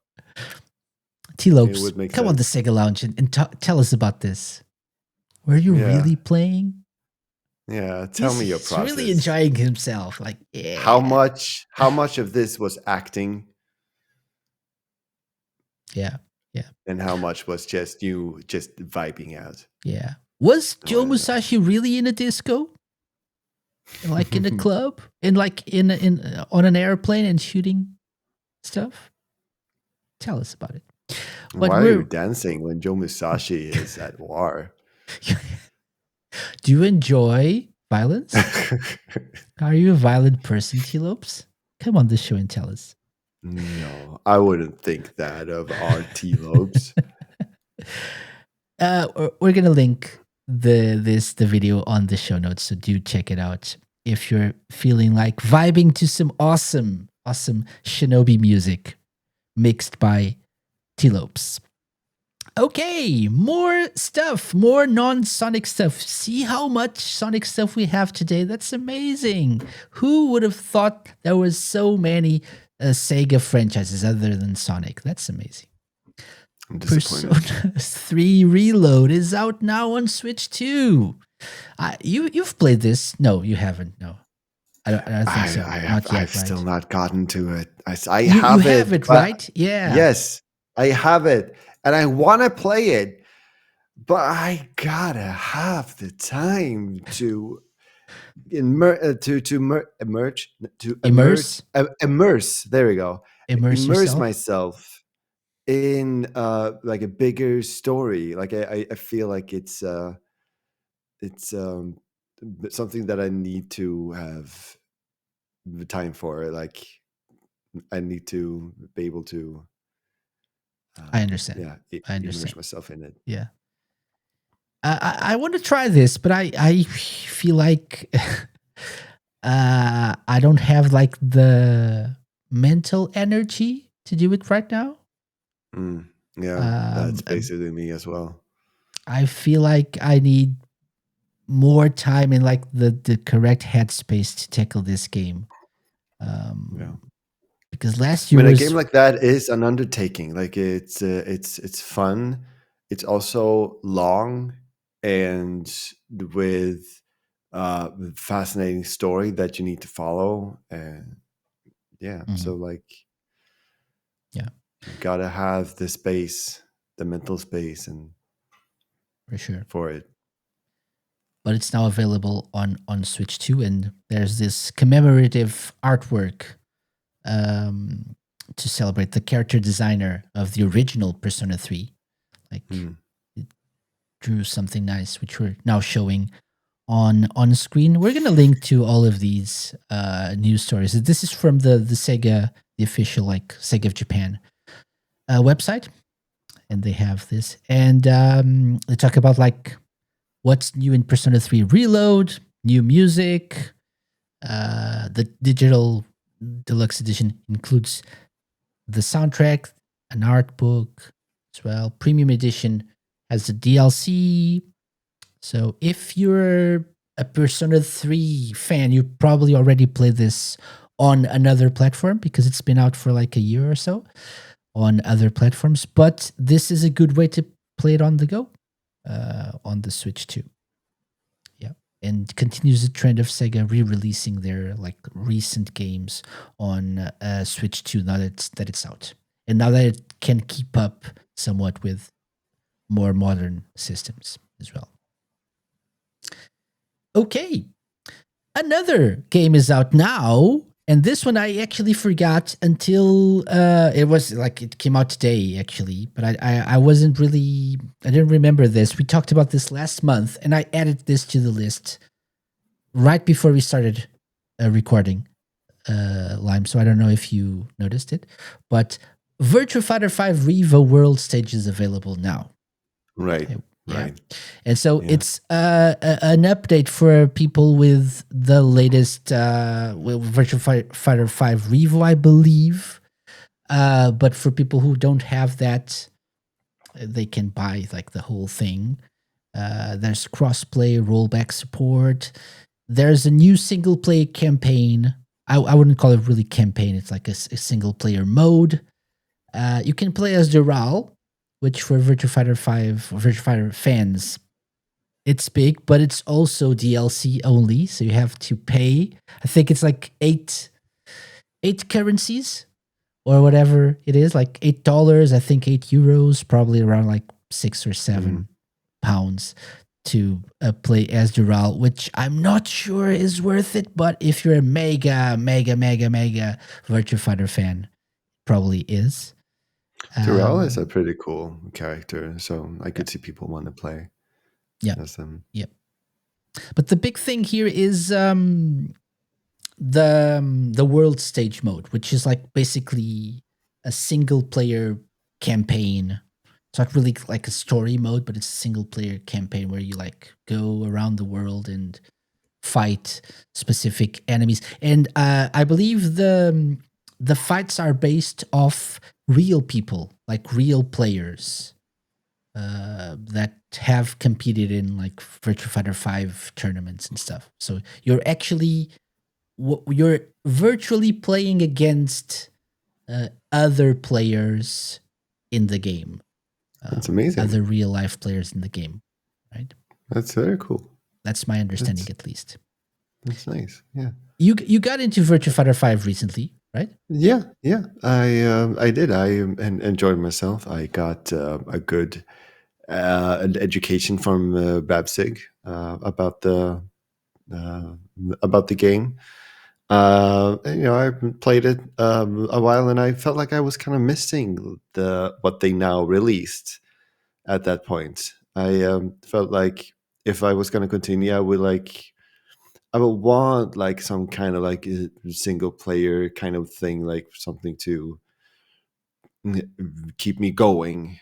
T-Lopes, come on the Sega Lounge and tell us about this. Were you really playing? Yeah, tell me your process. He's really enjoying himself. Like, yeah. How much of this was acting? Yeah. And how much was just you just vibing out? Yeah. Was Joe Musashi really in a disco? Like in a club? And like in on an airplane and shooting stuff? Tell us about it. But why are you dancing when Joe Musashi is at war? Do you enjoy violence? Are you a violent person, T-Lopes? Come on the show and tell us. No, I wouldn't think that of our T-Lopes. We're gonna link the video on the show notes, so do check it out if you're feeling like vibing to some awesome Shinobi music mixed by T-Lopes. Okay, more stuff, more non-Sonic stuff. See how much Sonic stuff we have today? That's amazing. Who would have thought there was so many Sega franchises other than Sonic? That's amazing. I'm disappointed. Persona 3 Reload is out now on Switch 2. You've played this? No, you haven't. No, I don't think so. I've still not gotten to it. I you have have it, right? Yeah. Yes, I have it, and I want to play it, but I gotta have the time to immerse. There we go. Immerse myself in like a bigger story. Like I feel like it's something that I need to have the time for. Like I need to be able to. I understand. Yeah, I understand. Immerse myself in it. Yeah. I want to try this, but I feel like I don't have like the mental energy to do it right now. Yeah, that's basically me as well. I feel like I need more time in like the correct headspace to tackle this game. Because last year, a game like that is an undertaking. Like it's fun. It's also long and with fascinating story that you need to follow. And so like, you gotta have the space, the mental space, and for sure for it. But it's now available on Switch 2, and there's this commemorative artwork to celebrate the character designer of the original Persona 3. Like it drew something nice, which we're now showing on screen. We're gonna link to all of these news stories. This is from the Sega, the official like Sega of Japan website, and they have this, and they talk about like what's new in Persona 3 Reload. new music. The digital deluxe edition includes the soundtrack, an art book as well. Premium edition has the DLC. So if you're a Persona 3 fan, you probably already played this on another platform because it's been out for like a year or so on other platforms. But this is a good way to play it on the go on the Switch too. Yeah. And continues the trend of Sega re-releasing their like recent games on Switch 2 now that it's out. And now that it can keep up somewhat with more modern systems as well. Okay. Another game is out now. And this one I actually forgot until it was like it came out today, actually. But I wasn't really, I didn't remember this. We talked about this last month, and I added this to the list right before we started recording Lime. So I don't know if you noticed it. But Virtua Fighter 5 Revo World Stage is available now. Right. Yeah. Right. And so it's an update for people with the latest Virtua Fighter 5 Revo, I believe. But for people who don't have that, they can buy like the whole thing. There's crossplay, rollback support. There's a new single player campaign. I wouldn't call it really campaign. It's like a single player mode. You can play as Doral, which for Virtua Fighter 5 or Virtua Fighter fans, it's big, but it's also DLC only. So you have to pay. I think it's like eight currencies or whatever it is, like $8, I think €8, probably around like 6 or 7 pounds to play as Doral, which I'm not sure is worth it. But if you're a mega Virtua Fighter fan, probably is. Terrell is a pretty cool character, so I could see people want to play as them. Yep. But the big thing here is the world stage mode, which is like basically a single player campaign. It's not really like a story mode, but it's a single player campaign where you like go around the world and fight specific enemies. And I believe the fights are based off real people, like real players that have competed in like Virtua Fighter 5 tournaments and stuff. So you're actually you're virtually playing against other players in the game. That's amazing. Other real life players in the game, right? That's very cool. That's my understanding, at least. That's nice. Yeah. You got into Virtua Fighter 5 recently, right? Yeah. I did. I enjoyed myself. I got a good an education from Babsig about the game. And, I played it a while, and I felt like I was kind of missing what they now released at that point. I felt like if I was going to continue, I would want like some kind of like a single player kind of thing, like something to keep me going.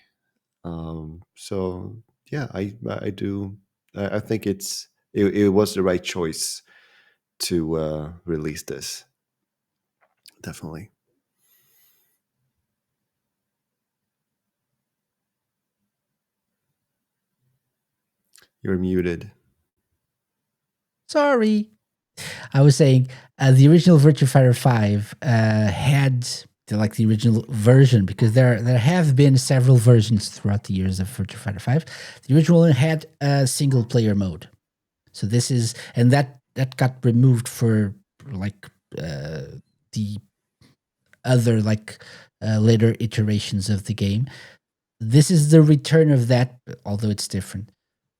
So yeah, I do. I think it was the right choice to release this. Definitely. You're muted. Sorry. I was saying the original Virtua Fighter 5 had the original version, because there have been several versions throughout the years of Virtua Fighter 5. The original one had a single player mode. So this is, and that got removed for like the other like later iterations of the game. This is the return of that, although it's different,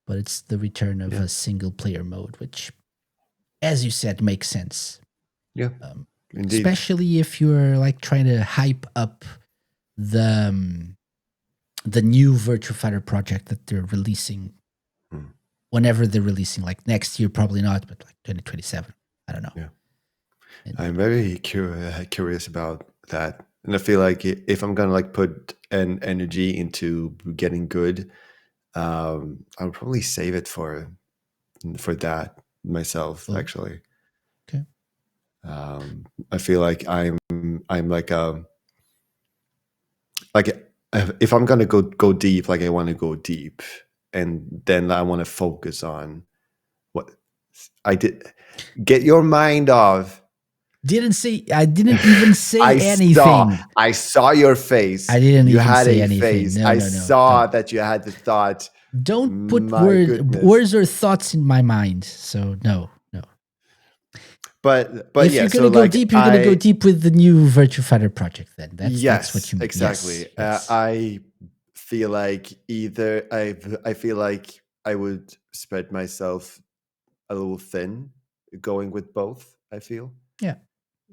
but it's the return of a single player mode, which, as you said, makes sense. Yeah, especially if you're like trying to hype up the new Virtua Fighter project that they're releasing. Whenever they're releasing, like next year, probably not, but like 2027. I don't know. Yeah, I'm very curious about that, and I feel like if I'm gonna like put an energy into getting good, I'll probably save it for that myself, Oh, actually. okay. I feel like I'm like like if I'm gonna go deep, like I want to go deep, and then I want to focus on what I did. Get your mind off. I didn't even say anything. I saw your face. I didn't You even had say a anything. face. No, I no, no, no. saw that you had the thought. Don't put My goodness. words or thoughts in my mind. So no, no. But If yeah, you're so gonna go like deep, you're gonna go deep with the new Virtua Fighter project. Then that's what yes, you mean. Yes, exactly. yes. I feel like I feel like I would spread myself a little thin going with both, I feel. Yeah.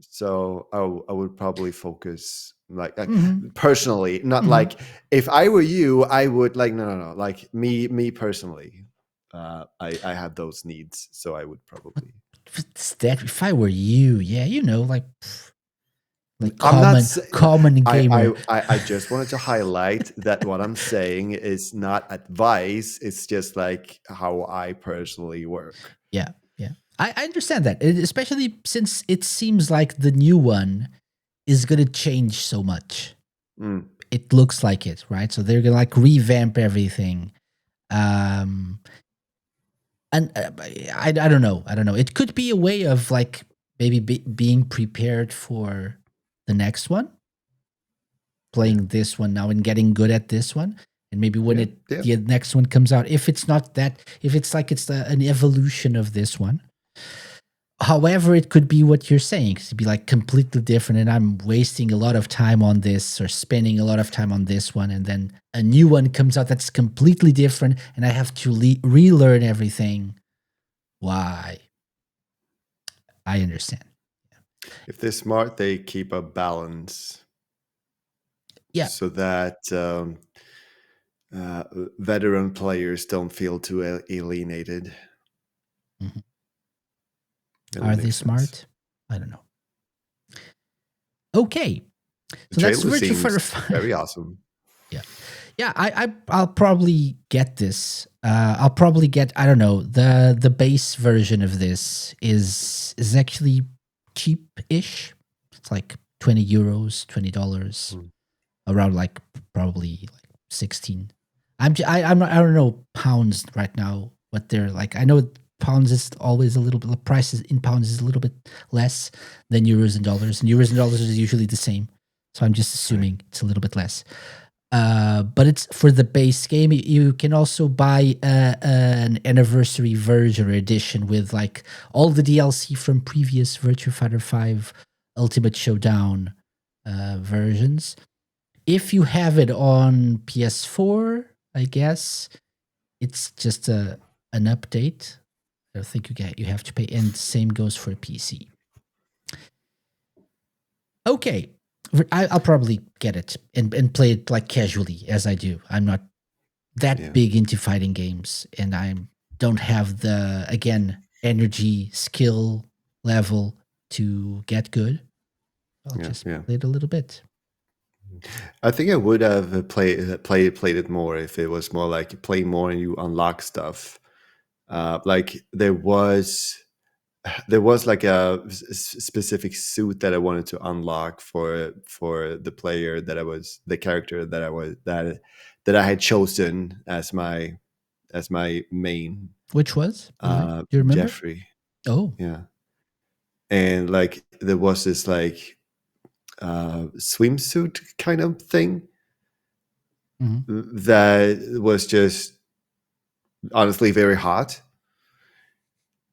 So I would probably focus like Mm-hmm. personally, not Mm-hmm. like if I were you, I would like no, like me personally. I have those needs, so I would probably. What's that? If I were you, yeah, like I'm not. common gamer. I just wanted to highlight that what I'm saying is not advice. It's just like how I personally work. Yeah, yeah. I understand that, especially since it seems like the new one is gonna change so much. Mm. It looks like it, right? So they're gonna like revamp everything. Um, and I don't know. I don't know. It could be a way of like maybe being prepared for the next one, playing this one now and getting good at this one, and maybe when the next one comes out, if it's not that, if it's like it's an evolution of this one. However, it could be what you're saying, to be like completely different, and I'm wasting a lot of time on this or spending a lot of time on this one, and then a new one comes out that's completely different, and I have to relearn everything. Why? I understand. If they're smart, they keep a balance. Yeah. So that veteran players don't feel too alienated. Mm-hmm. Are they smart? I don't know. Okay. The So that's trailer Virtua Fighter seems 5. very awesome. Yeah. Yeah, I'll probably get this. I'll probably get, I don't know, the base version of this is actually cheap-ish. It's like 20 euros, $20, around like probably like 16. I'm not, I don't know pounds right now what they're like. I know pounds is always a little bit, the prices in pounds is a little bit less than euros and dollars, and euros and dollars is usually the same. So I'm just assuming it's a little bit less. But it's for the base game. You can also buy an anniversary version or edition with like all the DLC from previous Virtua Fighter 5 Ultimate Showdown versions. If you have it on PS4, I guess it's just an update. I don't think you have to pay, and the same goes for PC. Okay, I'll probably get it and play it like casually as I do. I'm not that big into fighting games, and I don't have the energy skill level to get good. I'll just play it a little bit. I think I would have played it more if it was more like you play more and you unlock stuff. Like there was like a specific suit that I wanted to unlock for the player that I was the character that I was that I had chosen as my main. Which was? Do you remember? Jeffrey. Oh, yeah. And like there was this like swimsuit kind of thing that was just honestly very hot.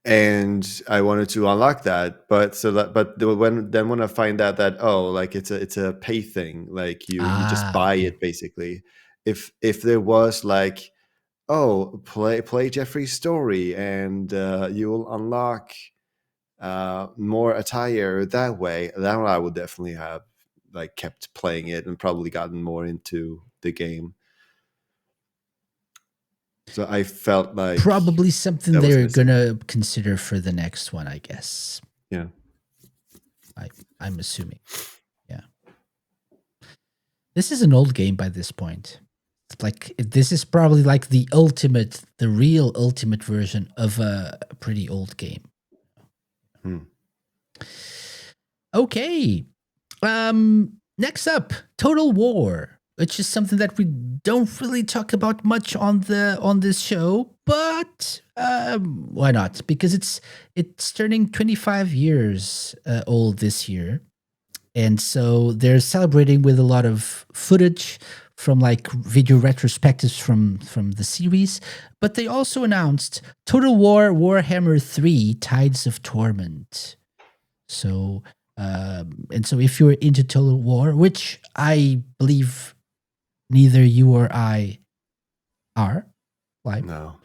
And I wanted to unlock that, but when I find out that like it's a pay thing, like you just buy it basically. If there was like play Jeffrey's story and you'll unlock more attire that way, then I would definitely have like kept playing it and probably gotten more into the game. So I felt like probably something they're gonna consider for the next one, I guess. Yeah, I'm assuming. Yeah, this is an old game by this point. Like this is probably like the real ultimate version of a pretty old game. Okay. Next up, Total War, which is something that we don't really talk about much on this show, but why not? Because it's turning 25 years old this year, and so they're celebrating with a lot of footage from like video retrospectives from the series. But they also announced Total War Warhammer 3: Tides of Torment. So. And so if you're into Total War, which I believe neither you or I are, like no.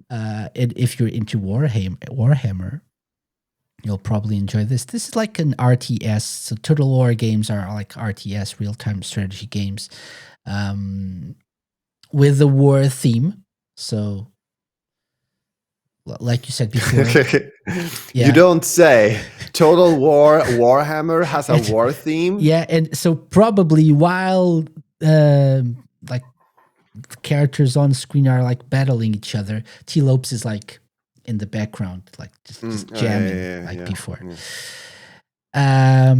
And if you're into Warhammer, you'll probably enjoy this. This is like an RTS. So Total War games are like RTS, real-time strategy games, with the war theme. So, like you said before, you don't say. Total War Warhammer has a war theme. Yeah, and so probably while like characters on screen are like battling each other, T. Lopes is like in the background, like just jamming before. Yeah.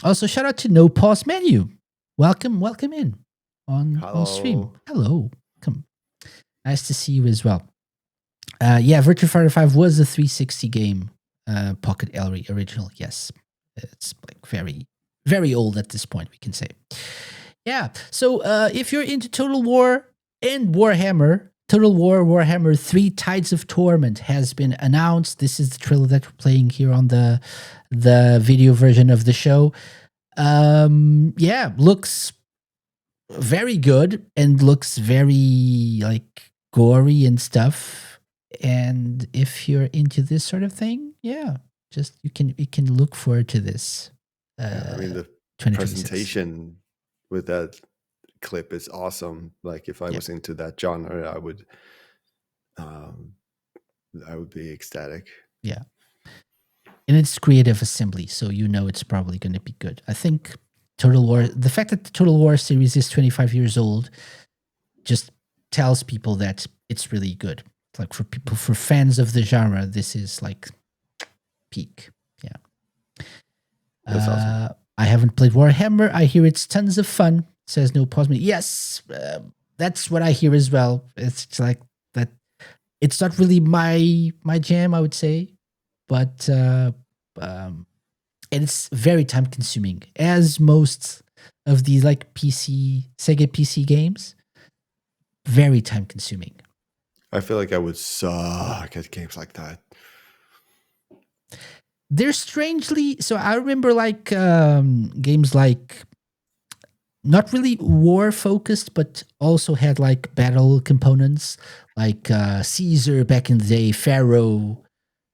Also, shout out to No Pause Menu. Welcome in on stream. Hello, come. Nice to see you as well. Virtua Fighter 5 was a 360 game, Pocket Ellery original. Yes, it's like very, very old at this point, we can say. Yeah, so if you're into Total War and Warhammer, Total War Warhammer 3: Tides of Torment has been announced. This is the trailer that we're playing here on the video version of the show. Looks very good and looks very like gory and stuff. And if you're into this sort of thing, just you can look forward to this. The presentation with that clip is awesome. Like if I was into that genre, I would be ecstatic. Yeah. And it's creative assembly, so it's probably going to be good. I think Total War, the fact that the Total War series is 25 years old just tells people that it's really good. Like for fans of the genre, this is like peak. Yeah. That's awesome. I haven't played Warhammer. I hear it's tons of fun. Says No Pause Me. Yes, that's what I hear as well. It's like that. It's not really my jam, I would say, but and it's very time consuming, as most of these like Sega PC games. Very time consuming. I feel like I would suck at games like that. They're strangely so. I remember like games like not really war focused, but also had like battle components, like Caesar back in the day, Pharaoh.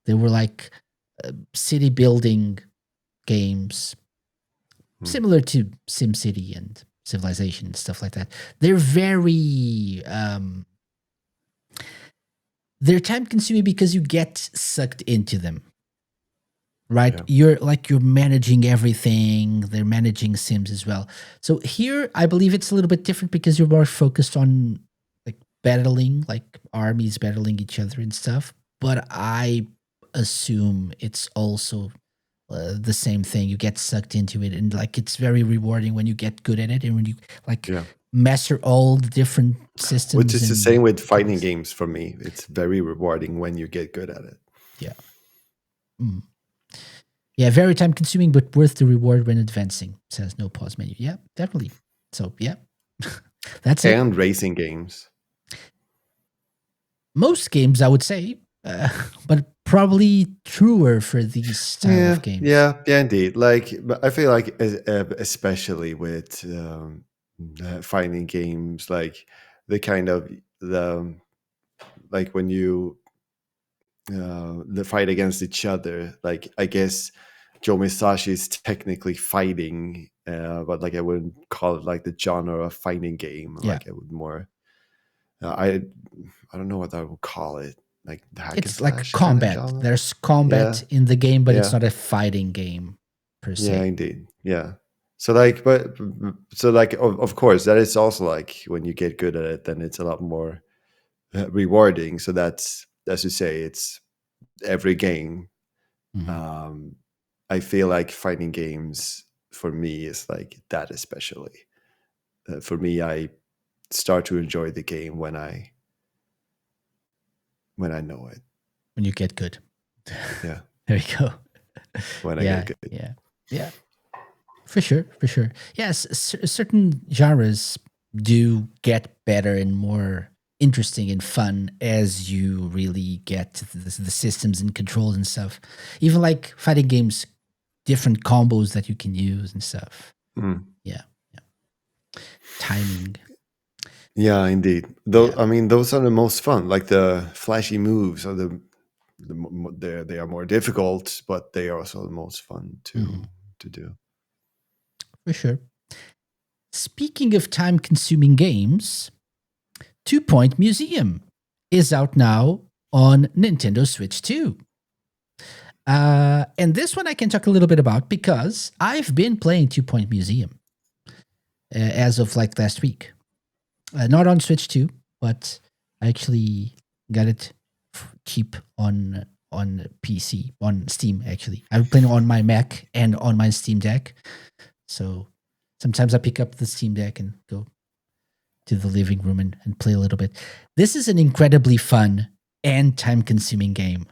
They were like city building games, similar to SimCity and Civilization and stuff like that. They're very they're time consuming because you get sucked into them. Right? Yeah. You're managing everything. They're managing Sims as well. So here, I believe it's a little bit different because you're more focused on like battling, like armies battling each other and stuff. But I assume it's also the same thing. You get sucked into it, and like it's very rewarding when you get good at it, and when you master all the different systems. Which is the same with fighting games for me. It's very rewarding when you get good at it. Yeah. Yeah, very time consuming, but worth the reward when advancing, says No Pause Menu. Yeah, definitely. So, yeah. That's it. And racing games. Most games, I would say, but probably truer for these style of games. Yeah, indeed. Like, I feel like, especially with fighting games, like the kind of like when you the fight against each other. Like, I guess Joe Misashi is technically fighting, but like I wouldn't call it like the genre of fighting game. Yeah. Like I would more. I don't know what I would call it. Like it's like combat. Kind of There's combat in the game, but it's not a fighting game per se. Yeah, indeed. Yeah. So like, but so like, of course, that is also like when you get good at it, then it's a lot more rewarding. So that's, as you say, it's every game. Mhm. Um, I feel like fighting games for me is like that, especially. For me, I start to enjoy the game when I know it. When you get good. Yeah, There you go. when I Yeah, get good. yeah, yeah. For sure, for sure. Yes, certain genres do get better and more interesting and fun as you really get to the systems and controls and stuff. Even like fighting games, different combos that you can use and stuff. Mm. Yeah, yeah. Timing. Yeah, indeed. Though Yeah. I mean, those are the most fun. Like the flashy moves are they are more difficult, but they are also the most fun Mhm. to do. For sure. Speaking of time consuming games, Two Point Museum is out now on Nintendo Switch 2. And this one I can talk a little bit about because I've been playing Two Point Museum as of like last week. Not on Switch 2, but I actually got it cheap on PC, on Steam actually. I've been playing on my Mac and on my Steam Deck. So sometimes I pick up the Steam Deck and go to the living room and play a little bit. This is an incredibly fun and time consuming game.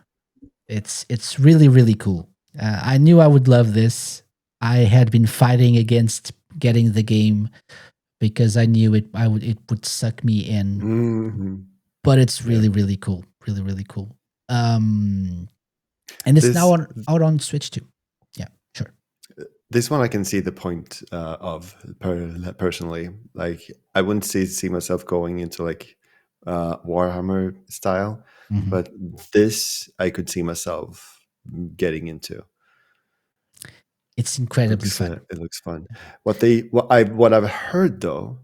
It's really really cool. I knew I would love this. I had been fighting against getting the game because I knew it would suck me in, Hmm. but it's Yeah. really really cool, really really cool. Um, and it's now This out on Switch too. Yeah, sure. this one I can see the point personally. Like I wouldn't see myself going into like Warhammer style, Mhm. but this I could see myself getting into. It's incredibly fun. It looks fun. What I've heard though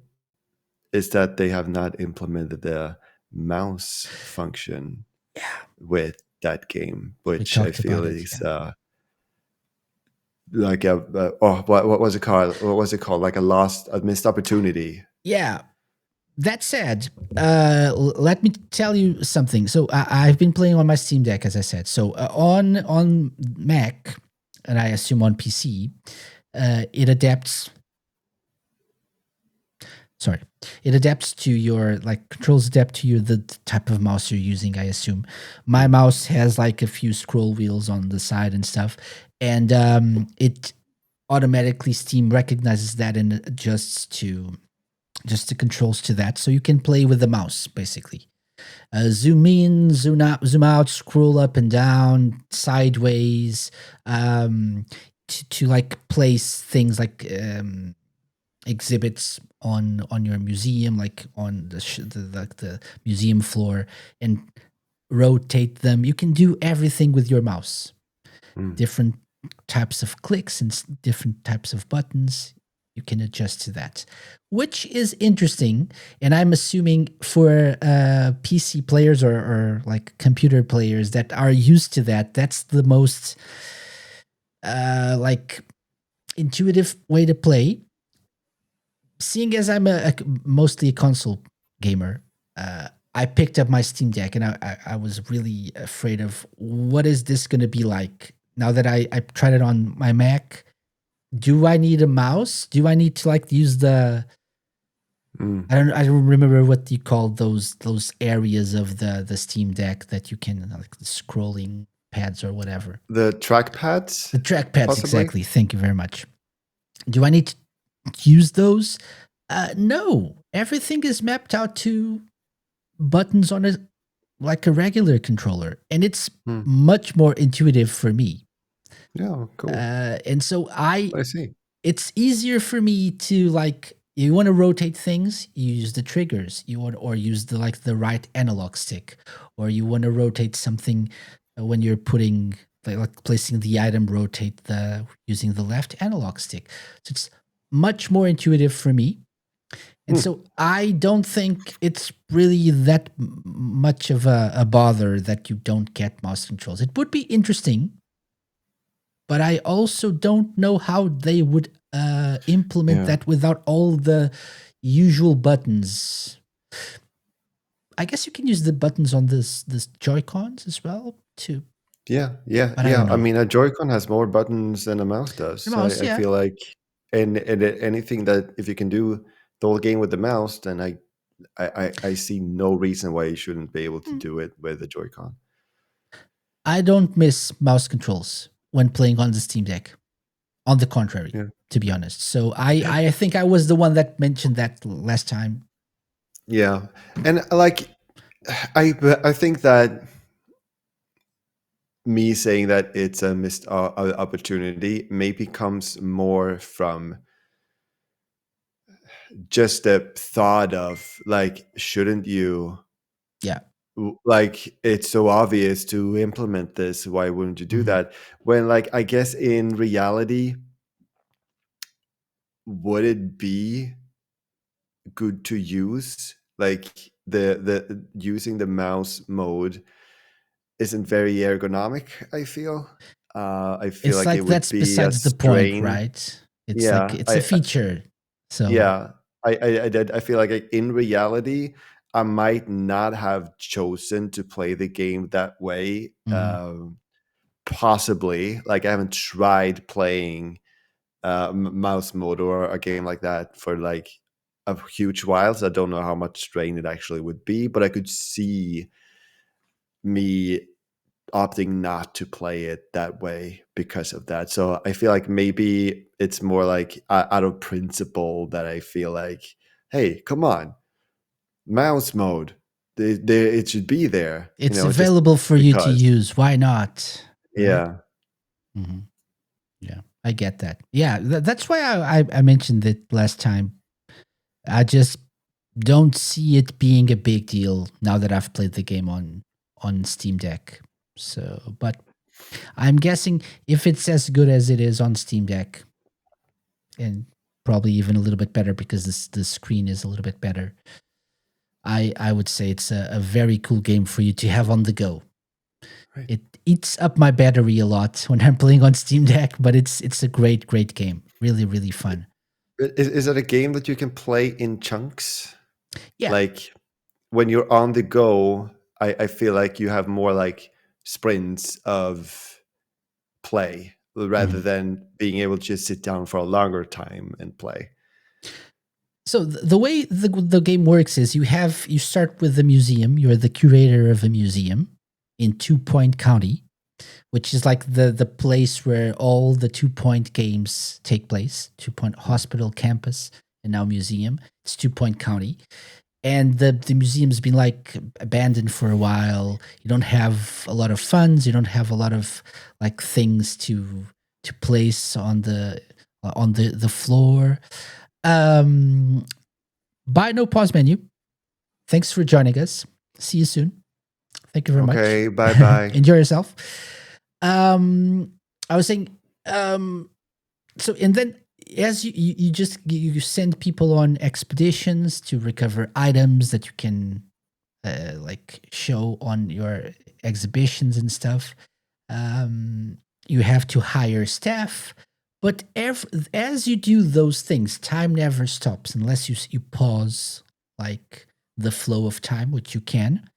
is that they have not implemented the mouse function Yeah, with that game, we which I talked feel about it. is Yeah. like a what was it called? What was it called? Like a missed opportunity. Yeah. That said, let me tell you something. So I've been playing on my Steam Deck, as I said. So on Mac, and I assume on PC, it adapts. Sorry, it adapts to your like controls adapt to your the type of mouse you're using. I assume my Mm. mouse has like a few scroll wheels on the side and stuff, and it automatically Steam recognizes that and adjusts to just the controls to that, so you can play with the mouse basically. Zoom in, zoom out, scroll up and down, sideways, to like place things like exhibits on your museum, like on the museum floor, and rotate them. You can do everything with your mouse. Mm. Different types of clicks and different types of buttons. You can adjust to that, which is interesting. And I'm assuming for PC players or like computer players that are used to that, that's the most like intuitive way to play. Seeing as I'm mostly a console gamer, I picked up my Steam Deck and I was really afraid of what is this going to be like now that I tried it on my Mac. Do I need a mouse? Do I need to like use the Mm. I don't remember what you call those areas of the Steam Deck that you can like the scrolling pads or whatever. The trackpads, The track pads possibly. exactly. Thank you very much. Do I need to use those? No. Everything is mapped out to buttons on a like a regular controller, and it's Mm. much more intuitive for me. Yeah, cool. And so I see. it's easier for me to like you want to rotate things, you use the triggers. You want or use the like the right analog stick, or you want to rotate something when you're putting like placing the item, rotate the using the left analog stick. So it's much more intuitive for me. And Mm. so I don't think it's really that much of a bother that you don't get mouse controls. It would be interesting but I also don't know how they would implement Yeah. that without all the usual buttons. I guess you can use the buttons on this Joy-Cons as well too, but I Yeah. don't I know. mean, a Joy-Con has more buttons than a mouse The does. mouse, I yeah. feel like, and anything that if you can do the whole game with the mouse, then I see no reason why you shouldn't be able to Hmm. do it with the Joy-Con. I don't miss mouse controls when playing on the Steam Deck. On the contrary, Yeah. to be honest. So I think I was the one that mentioned that last time. Yeah. And like, I think that me saying that it's a missed opportunity maybe comes more from just the thought of like, shouldn't you, Yeah. like, it's so obvious to implement this, why wouldn't you do Mhm. that? When, like, I guess in reality, would it be good to use, like, the using the mouse mode isn't very ergonomic, I feel It's like it like would that's be a besides the point, strain. right? It's like Yeah, it's a feature. So, yeah, I feel like in reality, I might not have chosen to play the game that way. mhm. Possibly, like, I haven't tried playing mouse mode or a game like that for like a huge while, so I don't know how much strain it actually would be. But I could see me opting not to play it that way because of that. So I feel like maybe it's more like out of principle that I feel like, hey, come on, mouse mode, it should be there, It's just available for you to because. use. Why not? Right? Yeah, Hmm. Yeah, I get that. Yeah, that's why I mentioned it last time. I just don't see it being a big deal now that I've played the game on Steam Deck. So, but I'm guessing if it's as good as it is on Steam Deck, and probably even a little bit better because the screen is a little bit better, I would say it's a very cool game for you to have on the go. right. It eats up my battery a lot when I'm playing on Steam Deck, but it's a great game. Really, really fun. Is it a game that you can play in chunks? Yeah. Like, when you're on the go, I feel like you have more like sprints of play rather Mhm. than being able to just sit down for a longer time and play. So the way the game works is you start with the museum. You're the curator of a museum in Two Point County, which is like the place where all the 2 Point games take place. 2 Point Hospital Campus and now museum. It's 2 Point County, and the museum's been like abandoned for a while. You don't have a lot of funds. You don't have a lot of like things to place on the floor. Um, Buy no pause menu. Thanks for joining us. See you soon. Thank you very much. Okay, bye bye. Enjoy yourself. Um, I was saying, um, so and then as you just you send people on expeditions to recover items that you can like show on your exhibitions and stuff. Um, you have to hire staff, but as you do those things, time never stops unless you pause like the flow of time, which you can.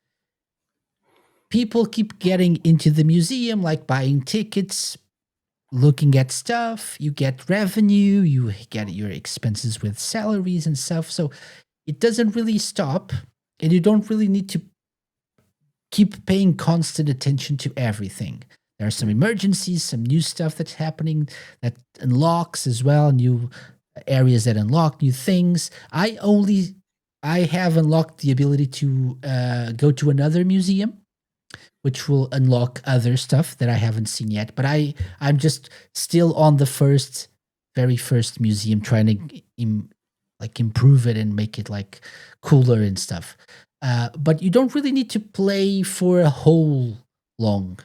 People keep getting into the museum, like buying tickets, looking at stuff. You get revenue, you get your expenses with salaries and stuff. So it doesn't really stop, and you don't really need to keep paying constant attention to everything. There are some emergencies, some new stuff that's happening that unlocks as well, new areas that unlock new things. I have unlocked the ability to go to another museum, which will unlock other stuff that I haven't seen yet. But I'm just still on the very first museum, trying to like improve it and make it like cooler and stuff. But you don't really need to play for a whole long,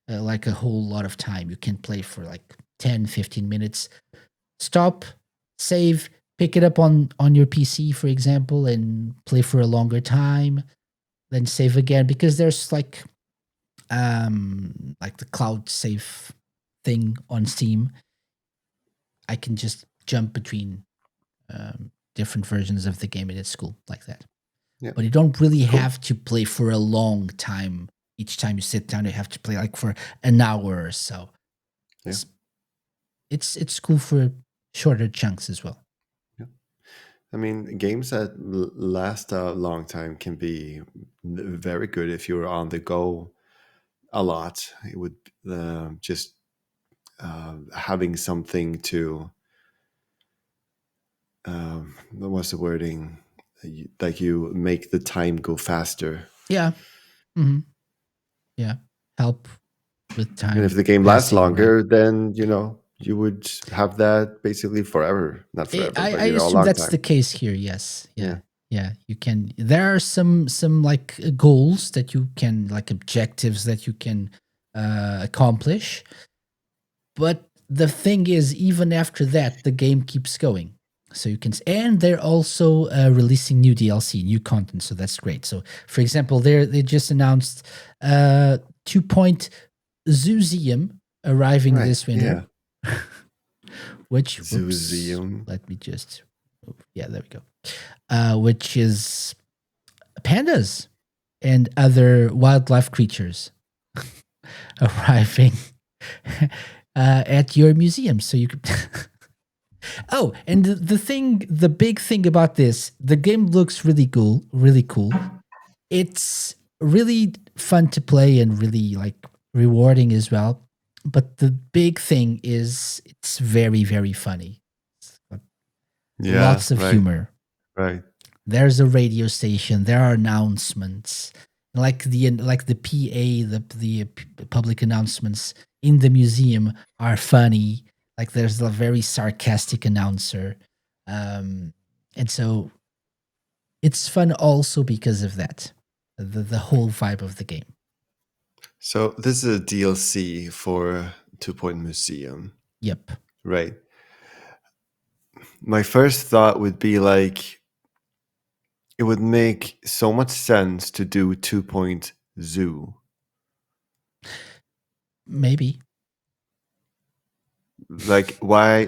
like a whole lot of time. You can play for like 10, 15 minutes. Stop, save, pick it up on your PC, for example, and play for a longer time. Then save again because there's like the cloud save thing on Steam, I can just jump between different versions of the game, and it's cool like that. Yeah. But you don't really Cool. have to play for a long time. Each time you sit down, you have to play like for an hour or so. Yeah. It's cool for shorter chunks as well. I mean, games that last a long time can be very good if you're on the go a lot. It would just having something to what's the wording? Like you make the time go faster. Yeah. Mm-hmm. Yeah. Help with time. And if the game lasts passing, longer, right? then you would have that basically forever. Not forever, but I a assume long that's time. the case here. Yes. Yeah. Yeah. You can. There are some like goals that you can, like objectives that you can accomplish. But the thing is, even after that, the game keeps going. So you can, and they're also releasing new DLC, new content. So that's great. So, for example, they just announced 2-point Zooseum arriving Right. this winter. Yeah. Which Zooseum. let me just there we go. Which is pandas and other wildlife creatures arriving at your museum. So you could. Oh, and the big thing about this, the game looks really cool, really cool. It's really fun to play and really like rewarding as well. But the big thing is it's very, very funny. Yeah. Lots of humor. Right. There's a radio station. There are announcements, like the PA, the public announcements in the museum are funny. Like there's a very sarcastic announcer, and so it's fun also because of that, the whole vibe of the game. So this is a DLC for 2-point Museum. Yep. Right. My first thought would be like, it would make so much sense to do 2-point Zoo. Maybe. Like why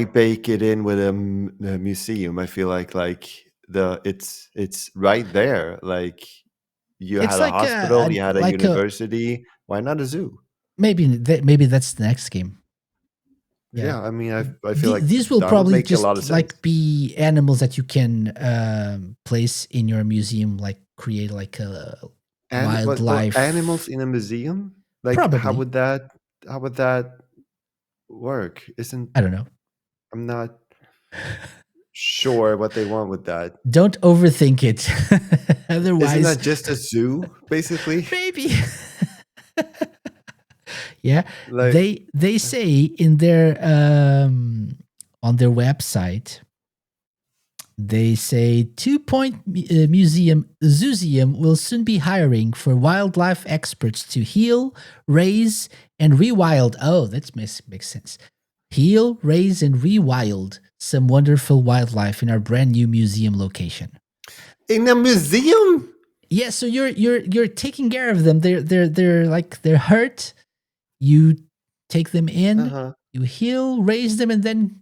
bake it in with a museum? I feel like it's right there. Like you It's had a like hospital, you had a like university. Why not a zoo? maybe that's the next game. Yeah, I mean, I feel like these will that would probably make a lot of just sense. like be animals that you can place in your museum, like create like a wildlife animals in a museum. Like Probably. how would that work? I don't know. I'm not sure what they want with that. Don't overthink it. Otherwise, isn't that just a zoo, basically? Maybe. Yeah, Like, they say in their on their website, they say 2-point museum Zooseum will soon be hiring for wildlife experts to heal, raise, and rewild. Oh, that makes sense. Heal, raise, and rewild some wonderful wildlife in our brand new museum location. In a museum? Yeah, so you're taking care of them. They're hurt. You take them in, you heal, raise them, and then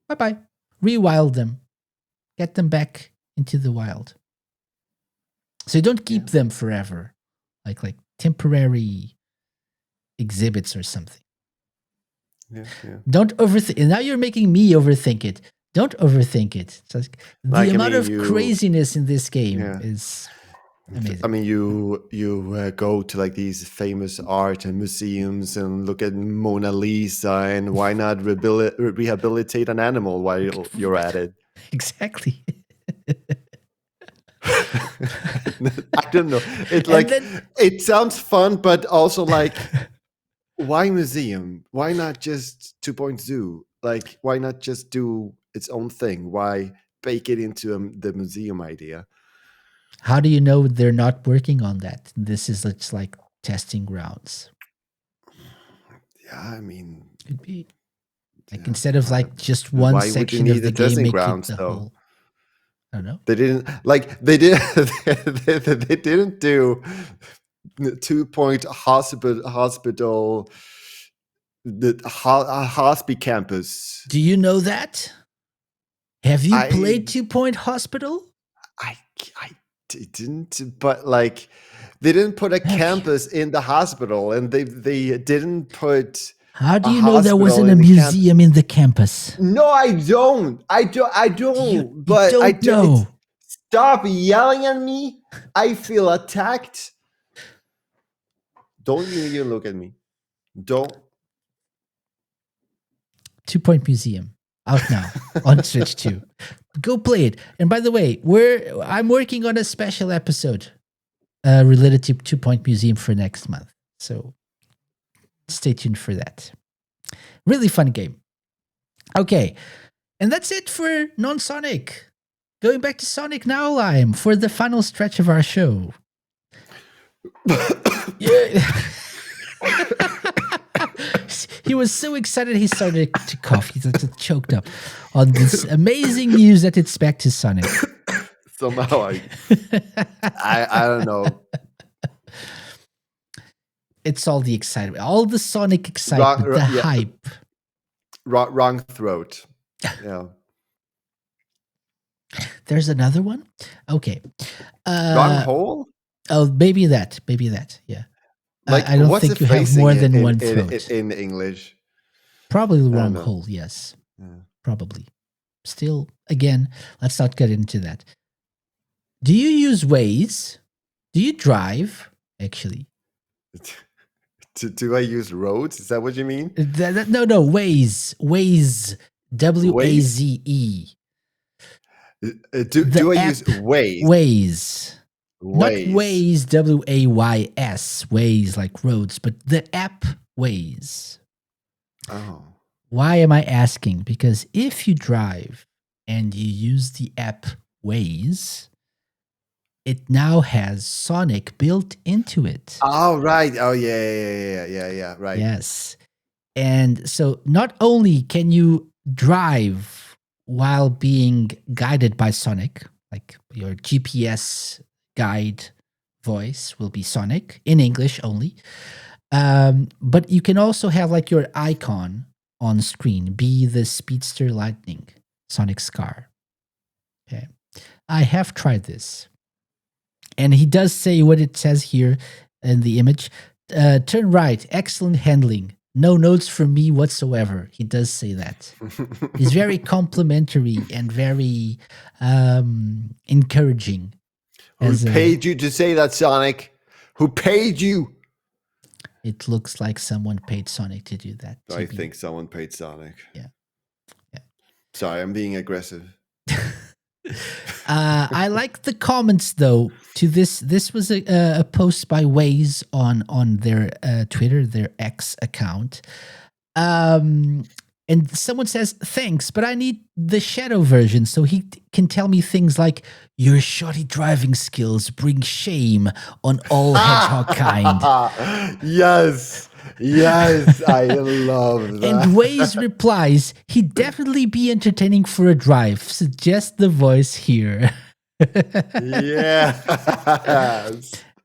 bye-bye. Rewild them. Get them back into the wild. So you don't keep them forever. Like temporary exhibits or something. Yeah. Don't overthink. And now you're making me overthink it. Don't overthink it. It's like, the amount of craziness in this game is amazing. I mean, you go to like these famous art and museums and look at Mona Lisa, and why not rehabilitate an animal while you're at it? Exactly. I don't know. It's like it sounds fun, but also like, why museum? Why not just 2-point Zoo? Like, why not just do its own thing? Why bake it into the museum idea? How do you know they're not working on that? This is just like testing grounds. Yeah, I mean, could be like instead of like just one section of the game, make it the whole. I don't know. They didn't like they did they didn't do 2-point hospital the Hospi campus. Do you know that? Have you played I 2 Point Hospital? I didn't, but like they didn't put a Have you? campus in the hospital, and they didn't put How do a you know there hospital wasn't a in the campus. museum in the campus? No, I don't. I don't. You But I don't do. It's, know. stop yelling at me. I feel attacked. Don't you even look at me. Don't. 2 Point Museum out now on Switch 2. Go play it. And by the way, I'm working on a special episode related to 2 Point Museum for next month. So stay tuned for that. Really fun game. Okay. And that's it for non-Sonic. Going back to Sonic now, Lime, for the final stretch of our show. Yeah. He was so excited he started to cough. He's just choked up on this amazing news that it's back to Sonic. Somehow I don't know. It's all the excitement, all the Sonic excitement, the hype. Wrong throat. Yeah. There's another one? Okay. Wrong hole? Oh, maybe that. Yeah. Like, I don't what's think the you have phrasing more than one throat. in English? Probably the I don't wrong know. hole, yes. Yeah. Probably. Still, again, let's not get into that. Do you use Waze? Do you drive, actually? Do I use roads? Is that what you mean? No, Waze. Waze. W-A-Z-E. Do I use Waze? Waze. Not Waze, W-A-Y-S, Waze like roads, but the app Waze. Oh. Why am I asking? Because if you drive and you use the app Waze, it now has Sonic built into it. Oh, right. Oh, yeah, right. Yes. And so not only can you drive while being guided by Sonic, like your GPS guide voice will be Sonic in English only, but you can also have like your icon on screen be the Speedster Lightning, Sonic's car. Okay. I have tried this. And he does say what it says here in the image. Turn right, excellent handling. No notes from me whatsoever. He does say that. He's very complimentary and very encouraging. Who paid you to say that, Sonic? Who paid you? It looks like someone paid Sonic to do that. I think someone paid Sonic. Yeah. Sorry, I'm being aggressive. I like the comments though to this. This was a post by Waze on their Twitter, their X account. And someone says, thanks, but I need the shadow version so he can tell me things like, your shoddy driving skills bring shame on all hedgehog kind. Yes, I love that. And Waze replies, he'd definitely be entertaining for a drive. Suggest the voice here. Yes.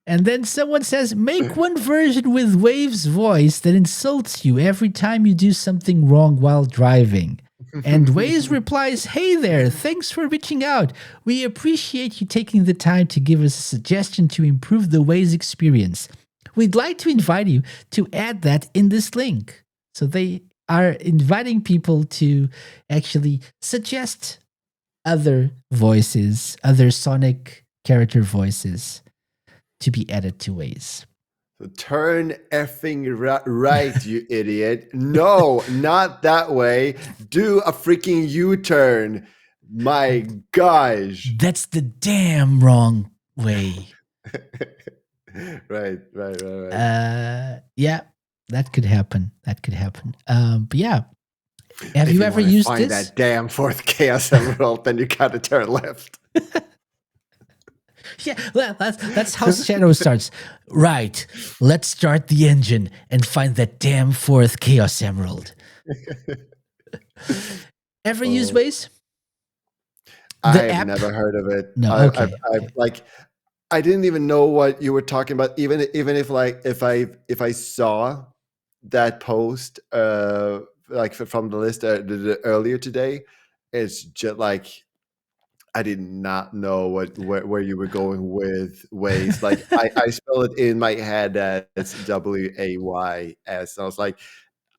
And then someone says, make one version with Wave's voice that insults you every time you do something wrong while driving. And Waze replies, hey there, thanks for reaching out. We appreciate you taking the time to give us a suggestion to improve the Waze experience. We'd like to invite you to add that in this link. So they are inviting people to actually suggest other voices, other Sonic character voices to be added to Waze. So turn effing right, you idiot. No, not that way. Do a freaking U-turn. My gosh. That's the damn wrong way. Right. Yeah, that could happen. But yeah. Have you ever used find this? That damn fourth Chaos Emerald, then you gotta turn left. Yeah, that's how Shadow starts. Right, let's start the engine and find that damn fourth Chaos Emerald. Ever use Waze? I've never heard of it. No, okay. I didn't even know what you were talking about. Even if I saw that post, like from the list earlier today, it's just like I did not know where you were going with Waze. Like I spelled it in my head as Ways. I was like,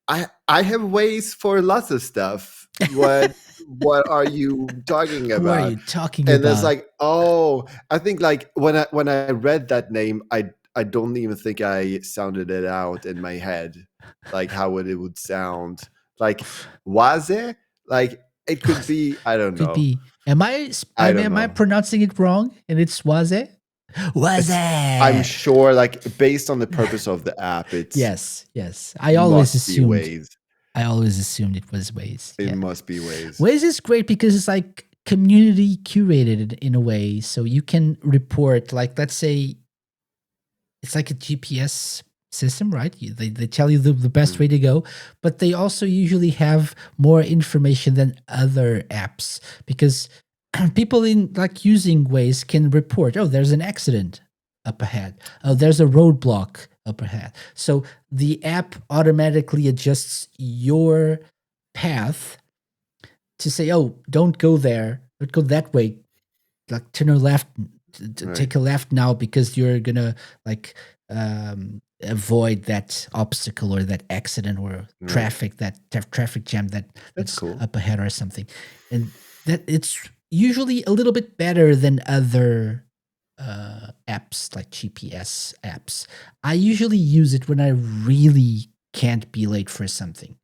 I have Waze for lots of stuff. What are you talking What are about? you talking And it's about? like, oh, I think like when I read that name, I don't even think I sounded it out in my head, like how it would sound. Like Waze, like it could be. I don't Could know. be. I don't Am I know. pronouncing it wrong? And it's Waze? I'm Waze. sure, like based on the purpose of the app, it's Yes, yes. must be Waze. I always assumed it was Waze. It Yeah. must be Waze. Waze is great because it's like community curated in a way. So you can report, like, let's say it's like a GPS system, right? They tell you the best way to go, but they also usually have more information than other apps because people in like using Waze can report, oh, there's an accident up ahead. Oh, there's a roadblock up ahead. So the app automatically adjusts your path to say, oh, don't go there, don't go that way, like turn a left, take a left now because you're gonna like avoid that obstacle or that accident or traffic traffic jam that's cool. up ahead or something, and that it's usually a little bit better than other apps like GPS apps. I usually use it when I really can't be late for something.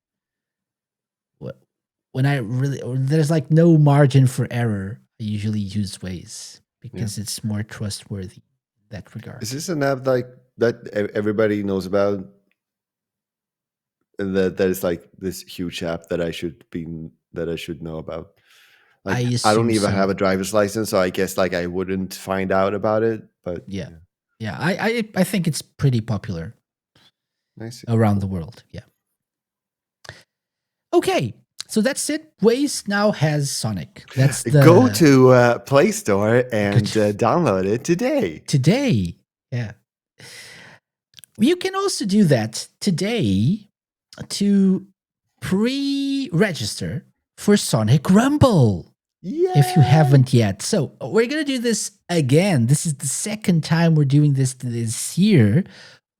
When I really there's like no margin for error, I usually use Waze because it's more trustworthy in that regard. Is this an app like that everybody knows about? And that is like this huge app that I should know about. Like I don't assume even so. have a driver's license, so I guess like I wouldn't find out about it. But Yeah. I think it's pretty popular nice. around the world. Yeah. Okay, so that's it. Waze now has Sonic. That's the Go to Play Store and download it today. Yeah. You can also do that today to pre-register for Sonic Rumble. If you haven't yet. So we're going to do this again. This is the second time we're doing this year.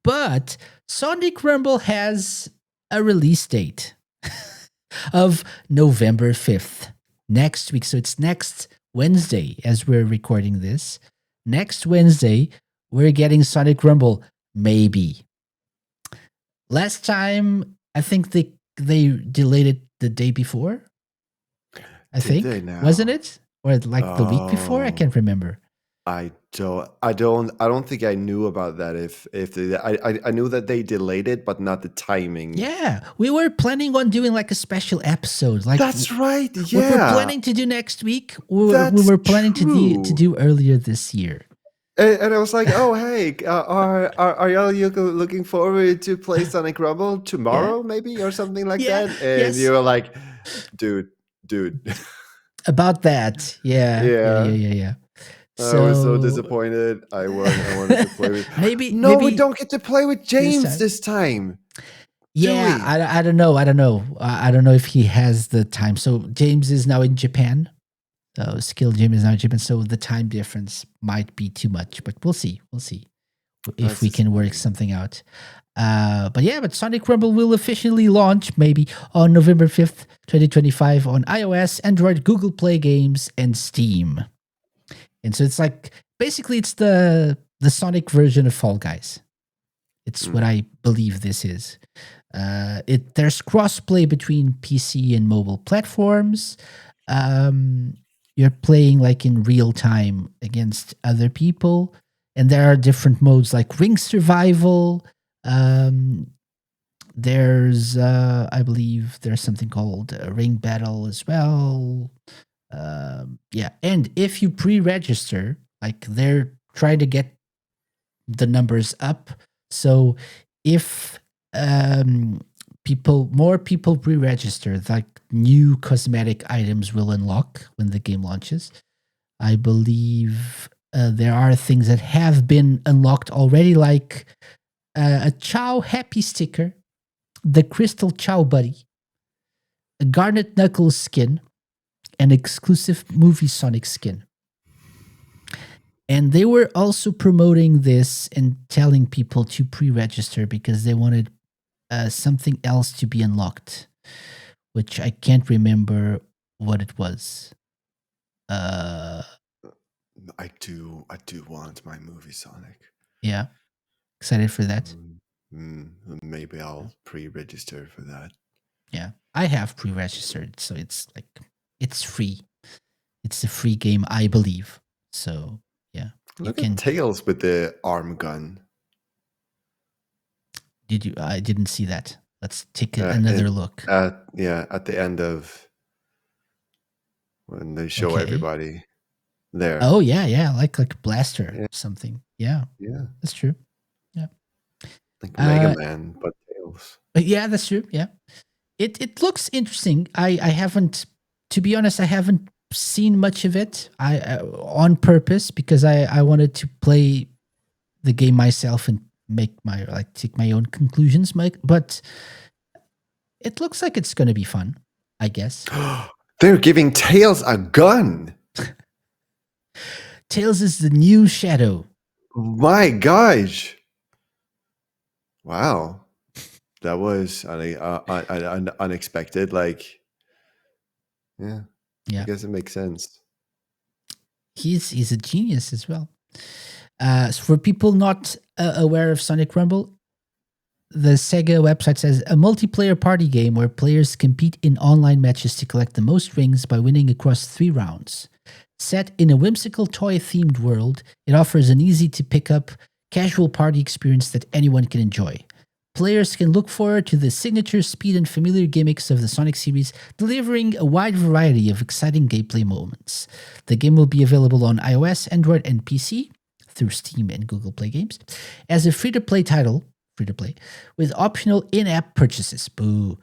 But Sonic Rumble has a release date of November 5th, next week. So it's next Wednesday as we're recording this. Next Wednesday, we're getting Sonic Rumble, maybe. Last time, I think they delayed it the day before. I think, wasn't it? Or like the week before? I can't remember. I don't think I knew about that. I knew that they delayed it, but not the timing. Yeah, we were planning on doing like a special episode. Like that's right. Yeah, what we're planning to do next week. We were planning to do earlier this year. And I was like, oh hey, are y'all looking forward to play Sonic Rumble tomorrow, maybe, or something like that? And you were like, dude. About that, yeah. I was so disappointed. I wanted to play with. maybe we don't get to play with James this time. Yeah, I don't know. I don't know if he has the time. So James is now in Japan. So Skill Jim is now in Japan. So the time difference might be too much, but we'll see. We'll see if we can work something out. But Sonic Rumble will officially launch maybe on November 5th, 2025 on iOS, Android, Google Play Games, and Steam. And so it's like, basically it's the Sonic version of Fall Guys. It's what I believe this is. There's crossplay between PC and mobile platforms. You're playing like in real time against other people. And there are different modes like Ring Survival. There's, I believe, there's something called Ring Battle as well. And if you pre-register, like they're trying to get the numbers up. So if more people pre-register, like new cosmetic items will unlock when the game launches. I believe there are things that have been unlocked already, like a Chow Happy sticker the Crystal Chow Buddy, a Garnet Knuckles skin, and exclusive movie Sonic skin. And they were also promoting this and telling people to pre-register because they wanted something else to be unlocked, which I can't remember what it was. I do want my movie Sonic. Yeah, excited for that. Maybe I'll pre-register for that. Yeah, I have pre-registered, so it's like it's free. It's a free game, I believe. So yeah, Look at Tails with the arm gun. Did you? I didn't see that. Let's take another look. At the end of when they show everybody there. Oh yeah, like Blaster or something. Yeah, that's true. Yeah, like Mega Man, but Tails. Yeah, that's true. Yeah, it looks interesting. I haven't, to be honest, I haven't seen much of it. I on purpose because I wanted to play the game myself and take my own conclusions. But it looks like it's going to be fun, I guess. They're giving Tails a gun. Tails is the new Shadow. My gosh! Wow, that was unexpected. Like, yeah, I guess it makes sense. He's a genius as well. So for people not aware of Sonic Rumble, the SEGA website says a multiplayer party game where players compete in online matches to collect the most rings by winning across 3 rounds. Set in a whimsical toy-themed world, it offers an easy-to-pick-up, casual party experience that anyone can enjoy. Players can look forward to the signature speed and familiar gimmicks of the Sonic series, delivering a wide variety of exciting gameplay moments. The game will be available on iOS, Android, and PC through Steam and Google Play Games as a free-to-play title, with optional in-app purchases. Boo.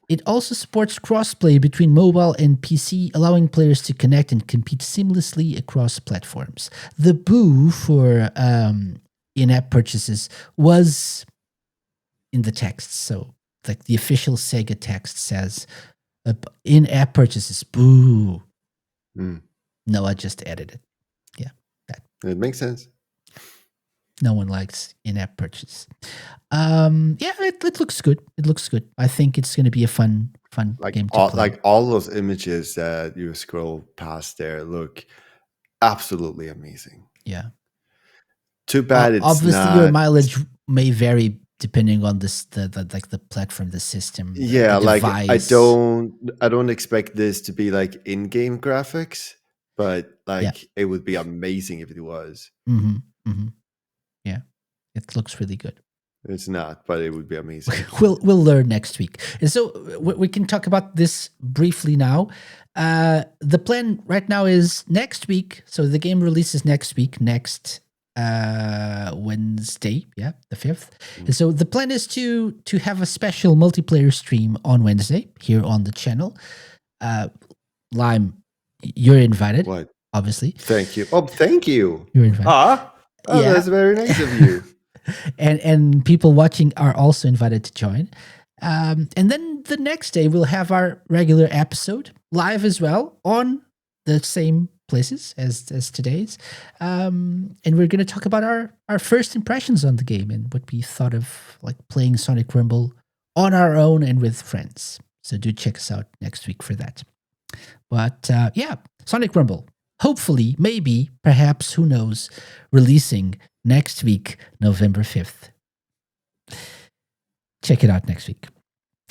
It also supports crossplay between mobile and PC, allowing players to connect and compete seamlessly across platforms. The boo for in-app purchases was in the text. So, like the official SEGA text says, in-app purchases, boo. No, I just added it. Yeah, it makes sense. No one likes in-app purchase. It looks good. It looks good. I think it's going to be a fun game to play. Like all those images that you scroll past there look absolutely amazing. Yeah. Too bad it's obviously not... your mileage may vary depending on the platform, the system. Yeah, the like device. I don't expect this to be like in-game graphics, but like it would be amazing if it was. Yeah, it looks really good. It's not, but it would be amazing. We'll learn next week. And so we can talk about this briefly now. The plan right now is next week. So the game releases next week, next Wednesday, the 5th. And so the plan is to have a special multiplayer stream on Wednesday here on the channel. Lime, you're invited. What? Obviously. Thank you. Oh, thank you. You're invited. That's very nice of you. and people watching are also invited to join. And then the next day we'll have our regular episode live as well on the same places as today's. And we're going to talk about our first impressions on the game and what we thought of like playing Sonic Rumble on our own and with friends. So do check us out next week for that. But Sonic Rumble. Hopefully, maybe, perhaps, who knows, releasing next week, November 5th. Check it out next week.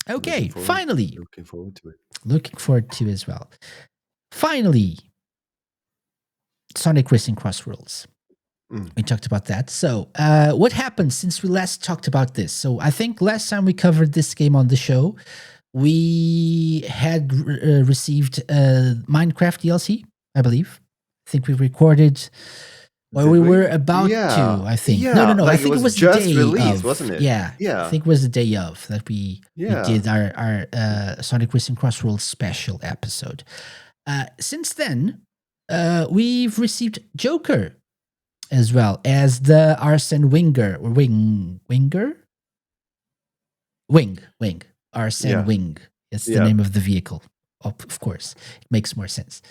Okay, finally. Looking forward to it. Looking forward to as well. Finally, Sonic Racing Cross Worlds. We talked about that. So, what happened since we last talked about this? So, I think last time we covered this game on the show, we had received Minecraft DLC, I believe. I think we recorded, or we were about to, I think. Yeah, No. like I think it was just the day released, of, wasn't it? Yeah. I think it was the day of that we did our Sonic Racing Cross Worlds special episode. Since then, we've received Joker as well as the Arsene Winger. Wing, Arsene Yeah, Wing. It's the yeah. name of the vehicle. Of course, it makes more sense.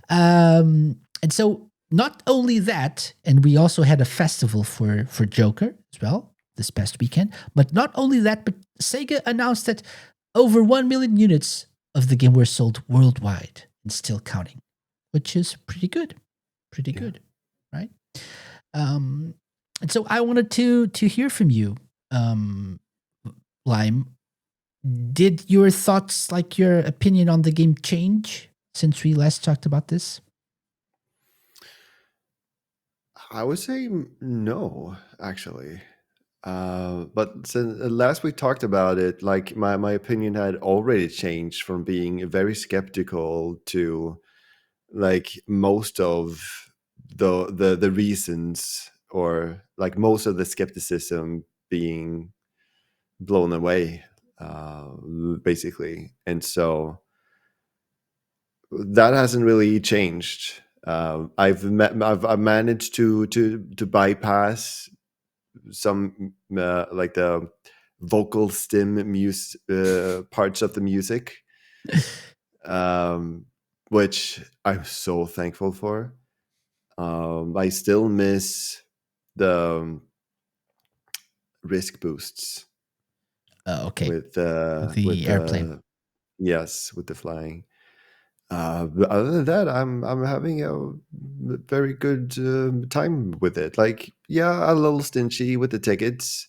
And so not only that, and we also had a festival for Joker as well this past weekend. But not only that, but Sega announced that over 1 million units of the game were sold worldwide and still counting, which is pretty good. Pretty Yeah. good, right? Um, and so I wanted to hear from you, um, Lime. Did your thoughts, like your opinion on the game, change since we last talked about this? I would say no, actually. But since last we talked about it, like my opinion had already changed from being very skeptical to like most of the reasons, or like most of the skepticism being blown away, uh, basically. And so that hasn't really changed. I've managed to bypass some like the vocal stim parts of the music, um, which I'm so thankful for. I still miss the risk boosts Okay, with the airplane. yes, with the flying. But other than that, I'm having a very good time with it. Like, yeah, a little stingy with the tickets.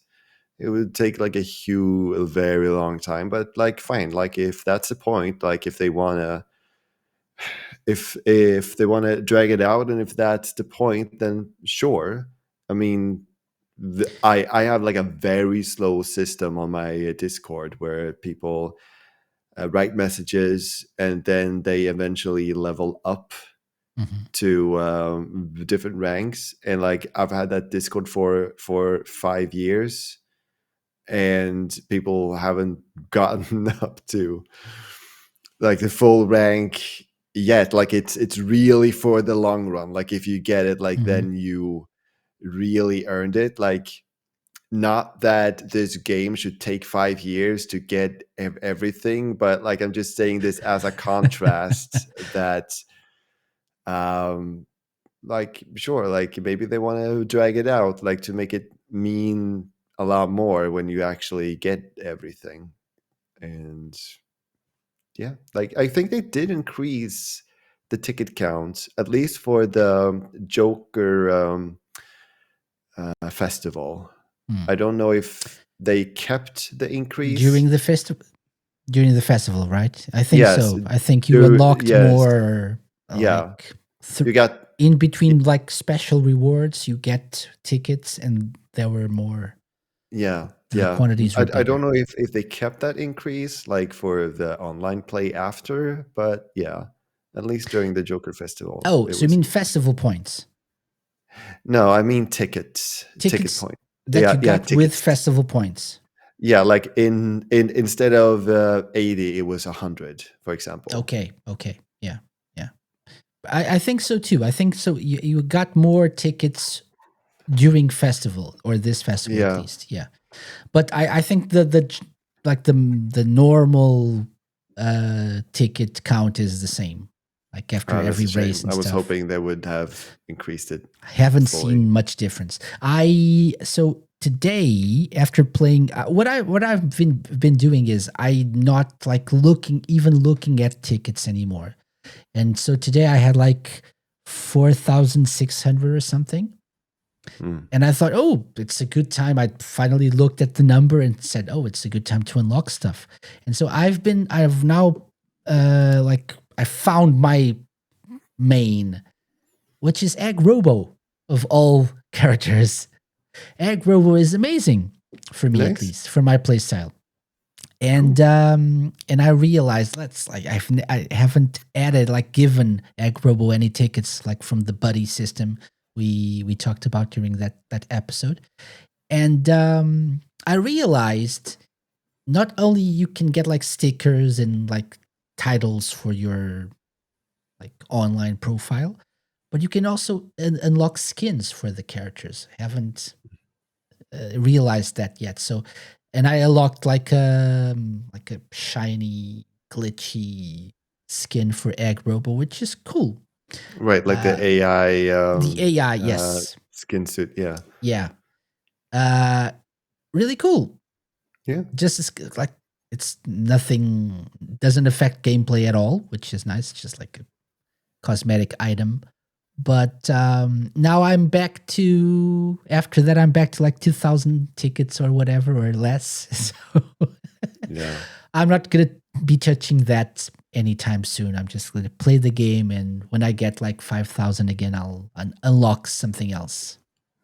It would take like a very long time, but like, fine. Like, if that's the point, like, if they wanna drag it out, and if that's the point, then sure. I mean, I have like a very slow system on my Discord where people write messages, and then they eventually level up Mhm. to different ranks. And like, I've had that Discord for 5 years, and people haven't gotten up to like the full rank yet. Like, it's really for the long run. Like, if you get it, like, Mhm. then you really earned it. Like, not that this game should take 5 years to get everything, but like, I'm just saying this as a contrast that um like, sure, like, maybe they want to drag it out, like, to make it mean a lot more when you actually get everything. And yeah, like, I think they did increase the ticket count, at least for the Joker festival. Mm. I don't know if they kept the increase. During the festival, during the festival, right? I think Yes, so. I think you unlocked yes, more, yeah. like You got in between, like special rewards. You get tickets, and there were more. yeah, The yeah. quantities were I don't bigger. know if they kept that increase like for the online play after, but yeah, at least during the Joker Festival, Oh, it so you was mean increased. festival points? No, I mean tickets, ticket Tickets point. that Yeah, you yeah, got with tickets. festival points. Yeah, like in instead of 80, it was 100, for example. Okay, okay, yeah, yeah. I think so too. I think so. You got more tickets during festival, or this festival at Yeah, least. Yeah, but I think like the normal ticket count is the same. Like after that's every a shame. race and I was stuff. hoping they would have increased it I haven't fully. seen much difference. I so today, after playing, what I've been doing is I not like looking at tickets anymore. And so today I had like 4,600 or something. Mm. And I thought, oh, it's a good time. I finally looked at the number and said, oh, it's a good time to unlock stuff. And so I've now, like, I found my main, which is Egg Robo of all characters. Egg Robo is amazing for me, at Nice, least for my playstyle. cool. And I realized, let's like I haven't added, like, given Egg Robo any tickets, like from the buddy system we talked about during that episode. And I realized not only you can get like stickers and like titles for your like online profile, but you can also unlock skins for the characters. I haven't realized that yet. So and I unlocked like a shiny, glitchy skin for Egg Robo, which is cool. Right, like the AI The AI, yes, skin suit. Yeah. yeah, really cool. Yeah. Just like it's nothing, doesn't affect gameplay at all, which is nice. It's just like a cosmetic item. But now I'm back to, after that, I'm back to like 2,000 tickets or whatever, or less. So Yeah. I'm not going to be touching that anytime soon. I'm just going to play the game. And when I get like 5,000 again, I'll unlock something else.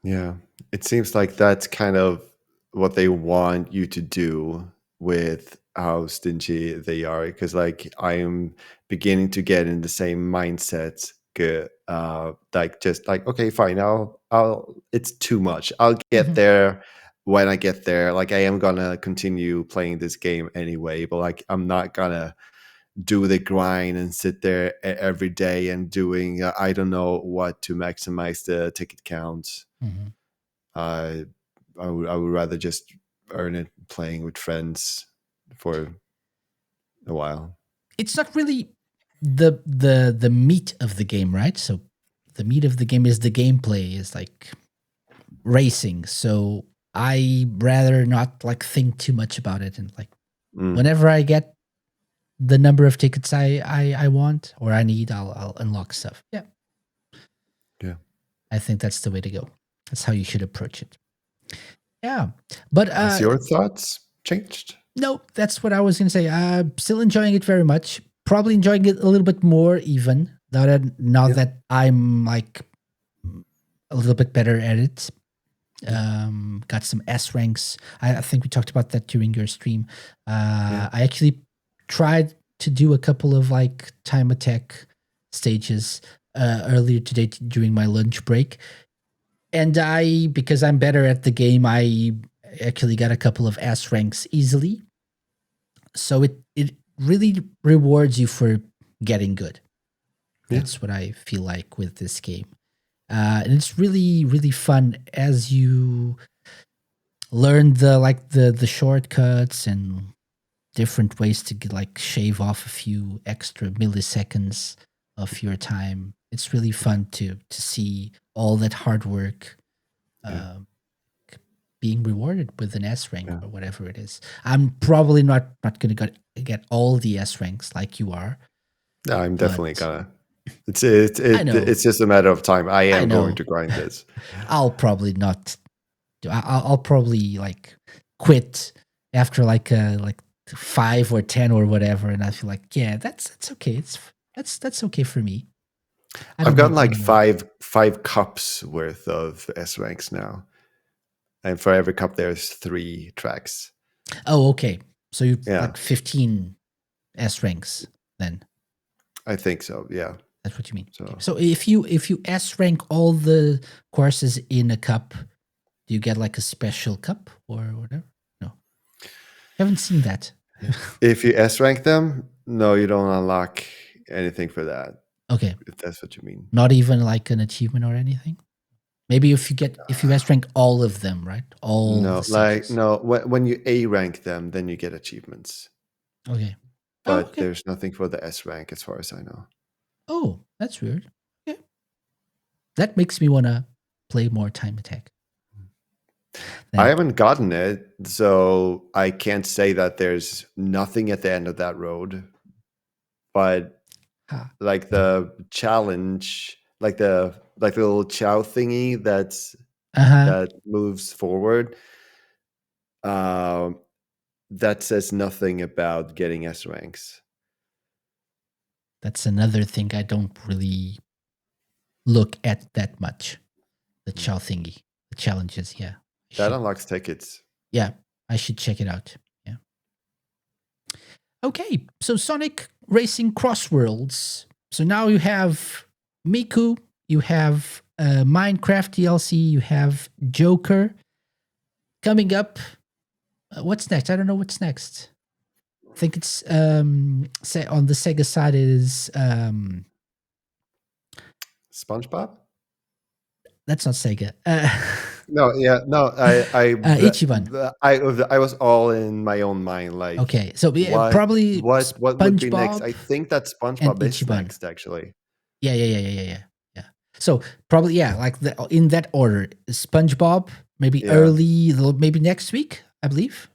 Yeah. It seems like that's kind of what they want you to do with how stingy they are. Because like I'm beginning to get in the same mindset. Like just like, okay, fine, I'll it's too much. I'll get there when I get there. Like I am gonna continue playing this game anyway, but like I'm not gonna do the grind and sit there every day and doing I don't know what to maximize the ticket count. I would rather just earn it playing with friends for a while. It's not really the meat of the game, right? So the meat of the game is the gameplay, is like racing. So I rather not like think too much about it, and like whenever I get the number of tickets I want or I need, I'll unlock stuff. Yeah. Yeah. I think that's the way to go. That's how you should approach it. Yeah. But Has your thoughts changed? no, that's what I was going to say. Still enjoying it very much. Probably enjoying it a little bit more even now that I'm like a little bit better at it. Got some S ranks. I think we talked about that during your stream. I actually tried to do a couple of like time attack stages earlier today during my lunch break. And because I'm better at the game, I actually got a couple of S ranks easily. So it really rewards you for getting good. That's what I feel like with this game. And it's really, really fun as you learn the shortcuts and different ways to like shave off a few extra milliseconds of your time. It's really fun to see all that hard work being rewarded with an S rank or whatever it is. I'm probably not going to get all the S ranks like you are. No, I'm definitely gonna. I know. It's just a matter of time. I am know. going to grind this. I'll probably not. I'll probably like quit after like 5 or 10 or whatever, and I feel like that's okay. That's okay for me. I've gotten like five cups worth of S ranks now, and for every cup there's 3 tracks. Oh, okay. So you like 15 S ranks then. I think so. Yeah, that's what you mean. So if you S rank all the courses in a cup, do you get like a special cup or whatever? No, I haven't seen that. If you S rank them, no, you don't unlock anything for that. Okay, if that's what you mean. Not even like an achievement or anything. Maybe if you S rank all of them, right? When you A rank them, then you get achievements. Okay. But there's nothing for the S rank as far as I know. Oh, that's weird. Yeah. That makes me want to play more Time Attack. I haven't gotten it, so I can't say that there's nothing at the end of that road. But like the challenge, like the little chow thingy that moves forward, that says nothing about getting S ranks. That's another thing I don't really look at that much. The chow thingy, the challenges, yeah. That unlocks tickets. Yeah, I should check it out. Yeah. Okay, so Sonic Racing Crossworlds. So now you have Miku, you have Minecraft DLC, you have Joker. Coming up, what's next? I don't know what's next. I think it's on the Sega side is SpongeBob? That's not Sega. No, yeah, no, Ichiban. I was all in my own mind, like Okay, so yeah, probably what would be next? SpongeBob I think that and SpongeBob is Ichiban. next, actually. Yeah. So probably like in that order, SpongeBob maybe Yeah, maybe next week, I believe,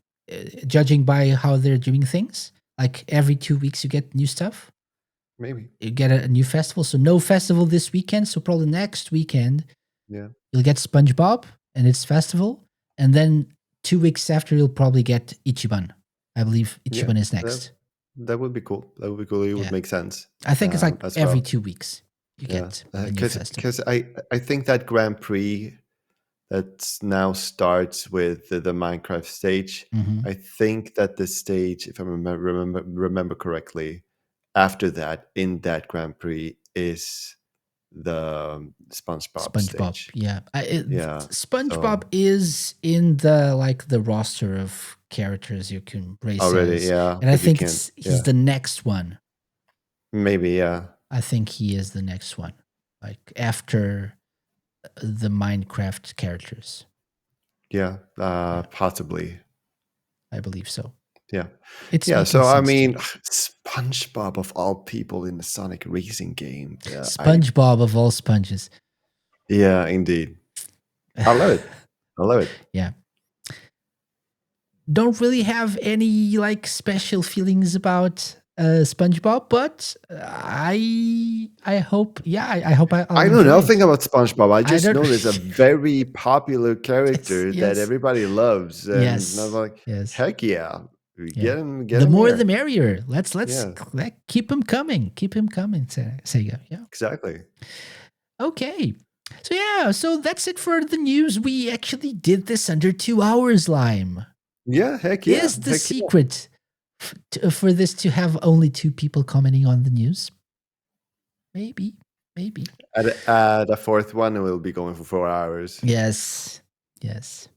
judging by how they're doing things. Like every 2 weeks, you get new stuff. maybe. You get a new festival. So no festival this weekend. So probably next weekend Yeah, you'll get SpongeBob and its festival, and then 2 weeks after you'll probably get Ichiban. I believe yeah. Ichiban is That next. that would be cool. That would be cool. It would Yeah, make sense I think it's like as every well. 2 weeks you Yeah, get a new festival. because I think that Grand Prix that now starts with the Minecraft stage. Hmm. I think that the stage, if I remember correctly, after that in that Grand Prix is the SpongeBob SpongeBob, stage. yeah. Yeah. SpongeBob So is in the roster of characters you can race already, as, yeah, and I that you think can, he's yeah, the next one. maybe, yeah, I think he is the next one, like after the Minecraft characters. yeah, Yeah, possibly, I believe so. yeah, It's yeah. making So I sense to mean, me. SpongeBob of all people in the Sonic racing game. SpongeBob of all sponges. Yeah, indeed, I love it. I love it. Yeah. Don't really have any like special feelings about SpongeBob, but I hope, yeah, I hope I'll I know enjoy nothing it. about SpongeBob. I I just don't. know there's a very popular Yes, character that yes, everybody loves, and I'm yes, like, yes. heck yeah, we Yeah. get The him more the here. merrier. Let's Yeah, keep him coming. Keep him coming, Sega. Yeah. exactly. Okay. So yeah, so that's it for the news. We actually did this under 2 hours, Lime. Yeah, heck yeah, Is the heck yeah. secret for this to have only two people commenting on the news? Maybe, maybe. At a fourth one, we'll be going for 4 hours. Yes, yes.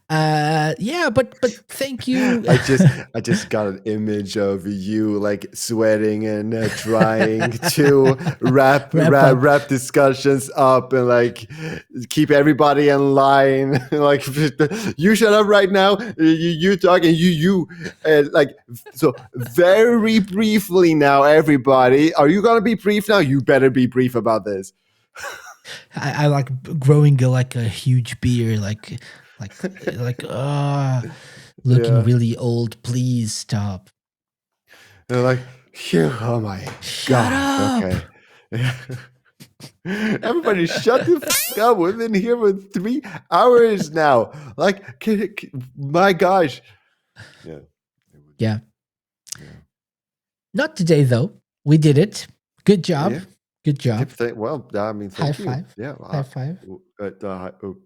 Yeah, but thank you. I just got an image of you like sweating and trying to Wrap up. wrap discussions up and like keep everybody in line. Like you shut up right now. You talk and you like so very briefly now. Everybody, are you gonna be brief now? You better be brief about this. I like growing like a huge beard, like looking Yeah, really old. Please stop. they're like, phew, oh my Shut god. up. Okay. Everybody shut the fuck up. We've been here for 3 hours now. Like, my gosh. Yeah. Yeah. Yeah. Not today though. We did it. Good job. Yeah. Good job. Well, I mean, High thank you. five. Yeah. High five. High Poof.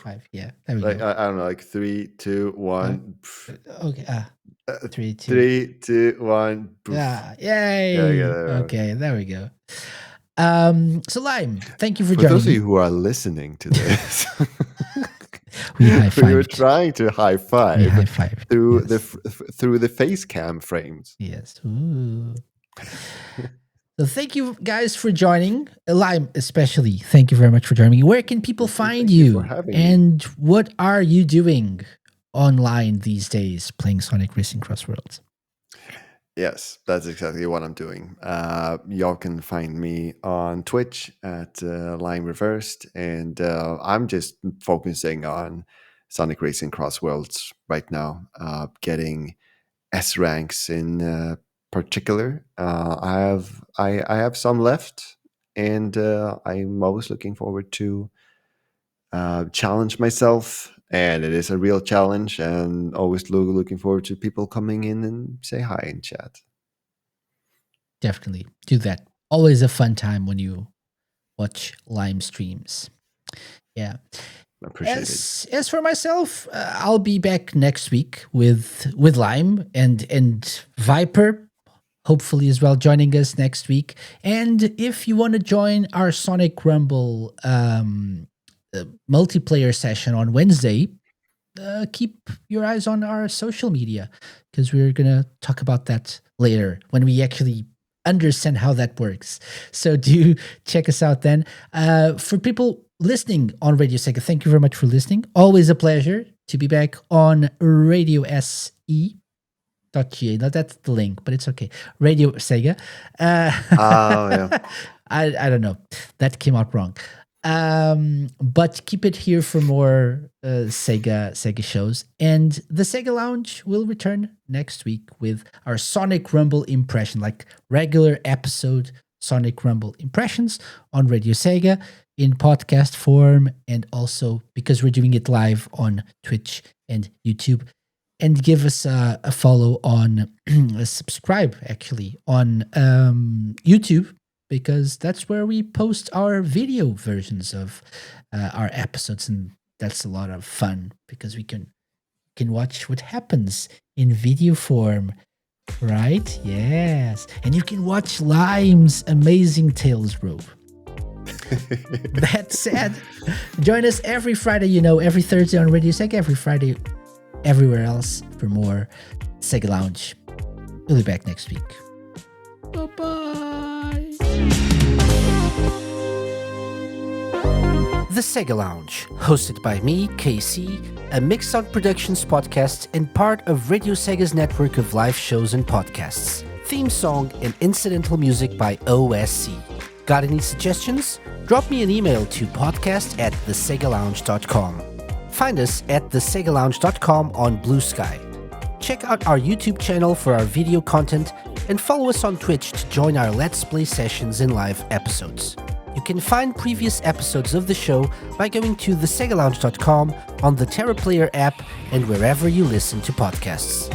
five. Yeah. There we Like, go. I don't know, like 3, 2, Uh, 1. okay. 3, 2. 3, 2, 1. Poof. Yeah. Yeah, Yay. yeah. Okay. There we go. So Lime, thank you for For joining those of me. you who are listening to this, We high we were fived. trying to high We five high fived. through Yes. through the face cam frames. Yes. Ooh. So thank you guys for joining. Lime, especially. Thank you very much for joining me. Where can people find Thank you for you? having me. And what are you doing online these days playing Sonic Racing Cross Worlds? Yes, that's exactly what I'm doing. Y'all can find me on Twitch at Line Reversed, and I'm just focusing on Sonic Racing Cross Worlds right now, getting S ranks in particular. I have some left, and I'm always looking forward to challenge myself. And it is a real challenge, and always looking forward to people coming in and say hi in chat. Definitely do that. Always a fun time when you watch Lime streams. Yeah. Appreciate As for myself, I'll be back next week with Lime and Viper, hopefully as well, joining us next week. And if you want to join our Sonic Rumble multiplayer session on Wednesday, keep your eyes on our social media, because we're gonna talk about that later when we actually understand how that works. So do check us out then. For people listening on Radio Sega, thank you very much for listening. Always a pleasure to be back on RadioSE.ga. Now that's the link, but it's okay. Radio Sega. Yeah. I don't know. That came out wrong. But keep it here for more Sega shows. And the Sega Lounge will return next week with our Sonic Rumble impression, like regular episode Sonic Rumble impressions on Radio Sega in podcast form, and also because we're doing it live on Twitch and YouTube. And give us a follow on, subscribe actually on YouTube, because that's where we post our video versions of our episodes, and that's a lot of fun because we can watch what happens in video form, right? Yes, and you can watch Lime's amazing Tales rope. That said, join us every Friday, every Thursday on Radio Sega, every Friday everywhere else for more Sega Lounge. We'll be back next week. Bye-bye. The Sega Lounge, hosted by me, KC, a Mixed Sound Productions podcast and part of Radio Sega's network of live shows and podcasts. Theme song and incidental music by OSC. Got any suggestions? Drop me an email to podcast@thesegalounge.com. Find us at thesegalounge.com on Blue Sky. Check out our YouTube channel for our video content and follow us on Twitch to join our Let's Play sessions and live episodes. You can find previous episodes of the show by going to thesegalounge.com on the TerraPlayer app and wherever you listen to podcasts.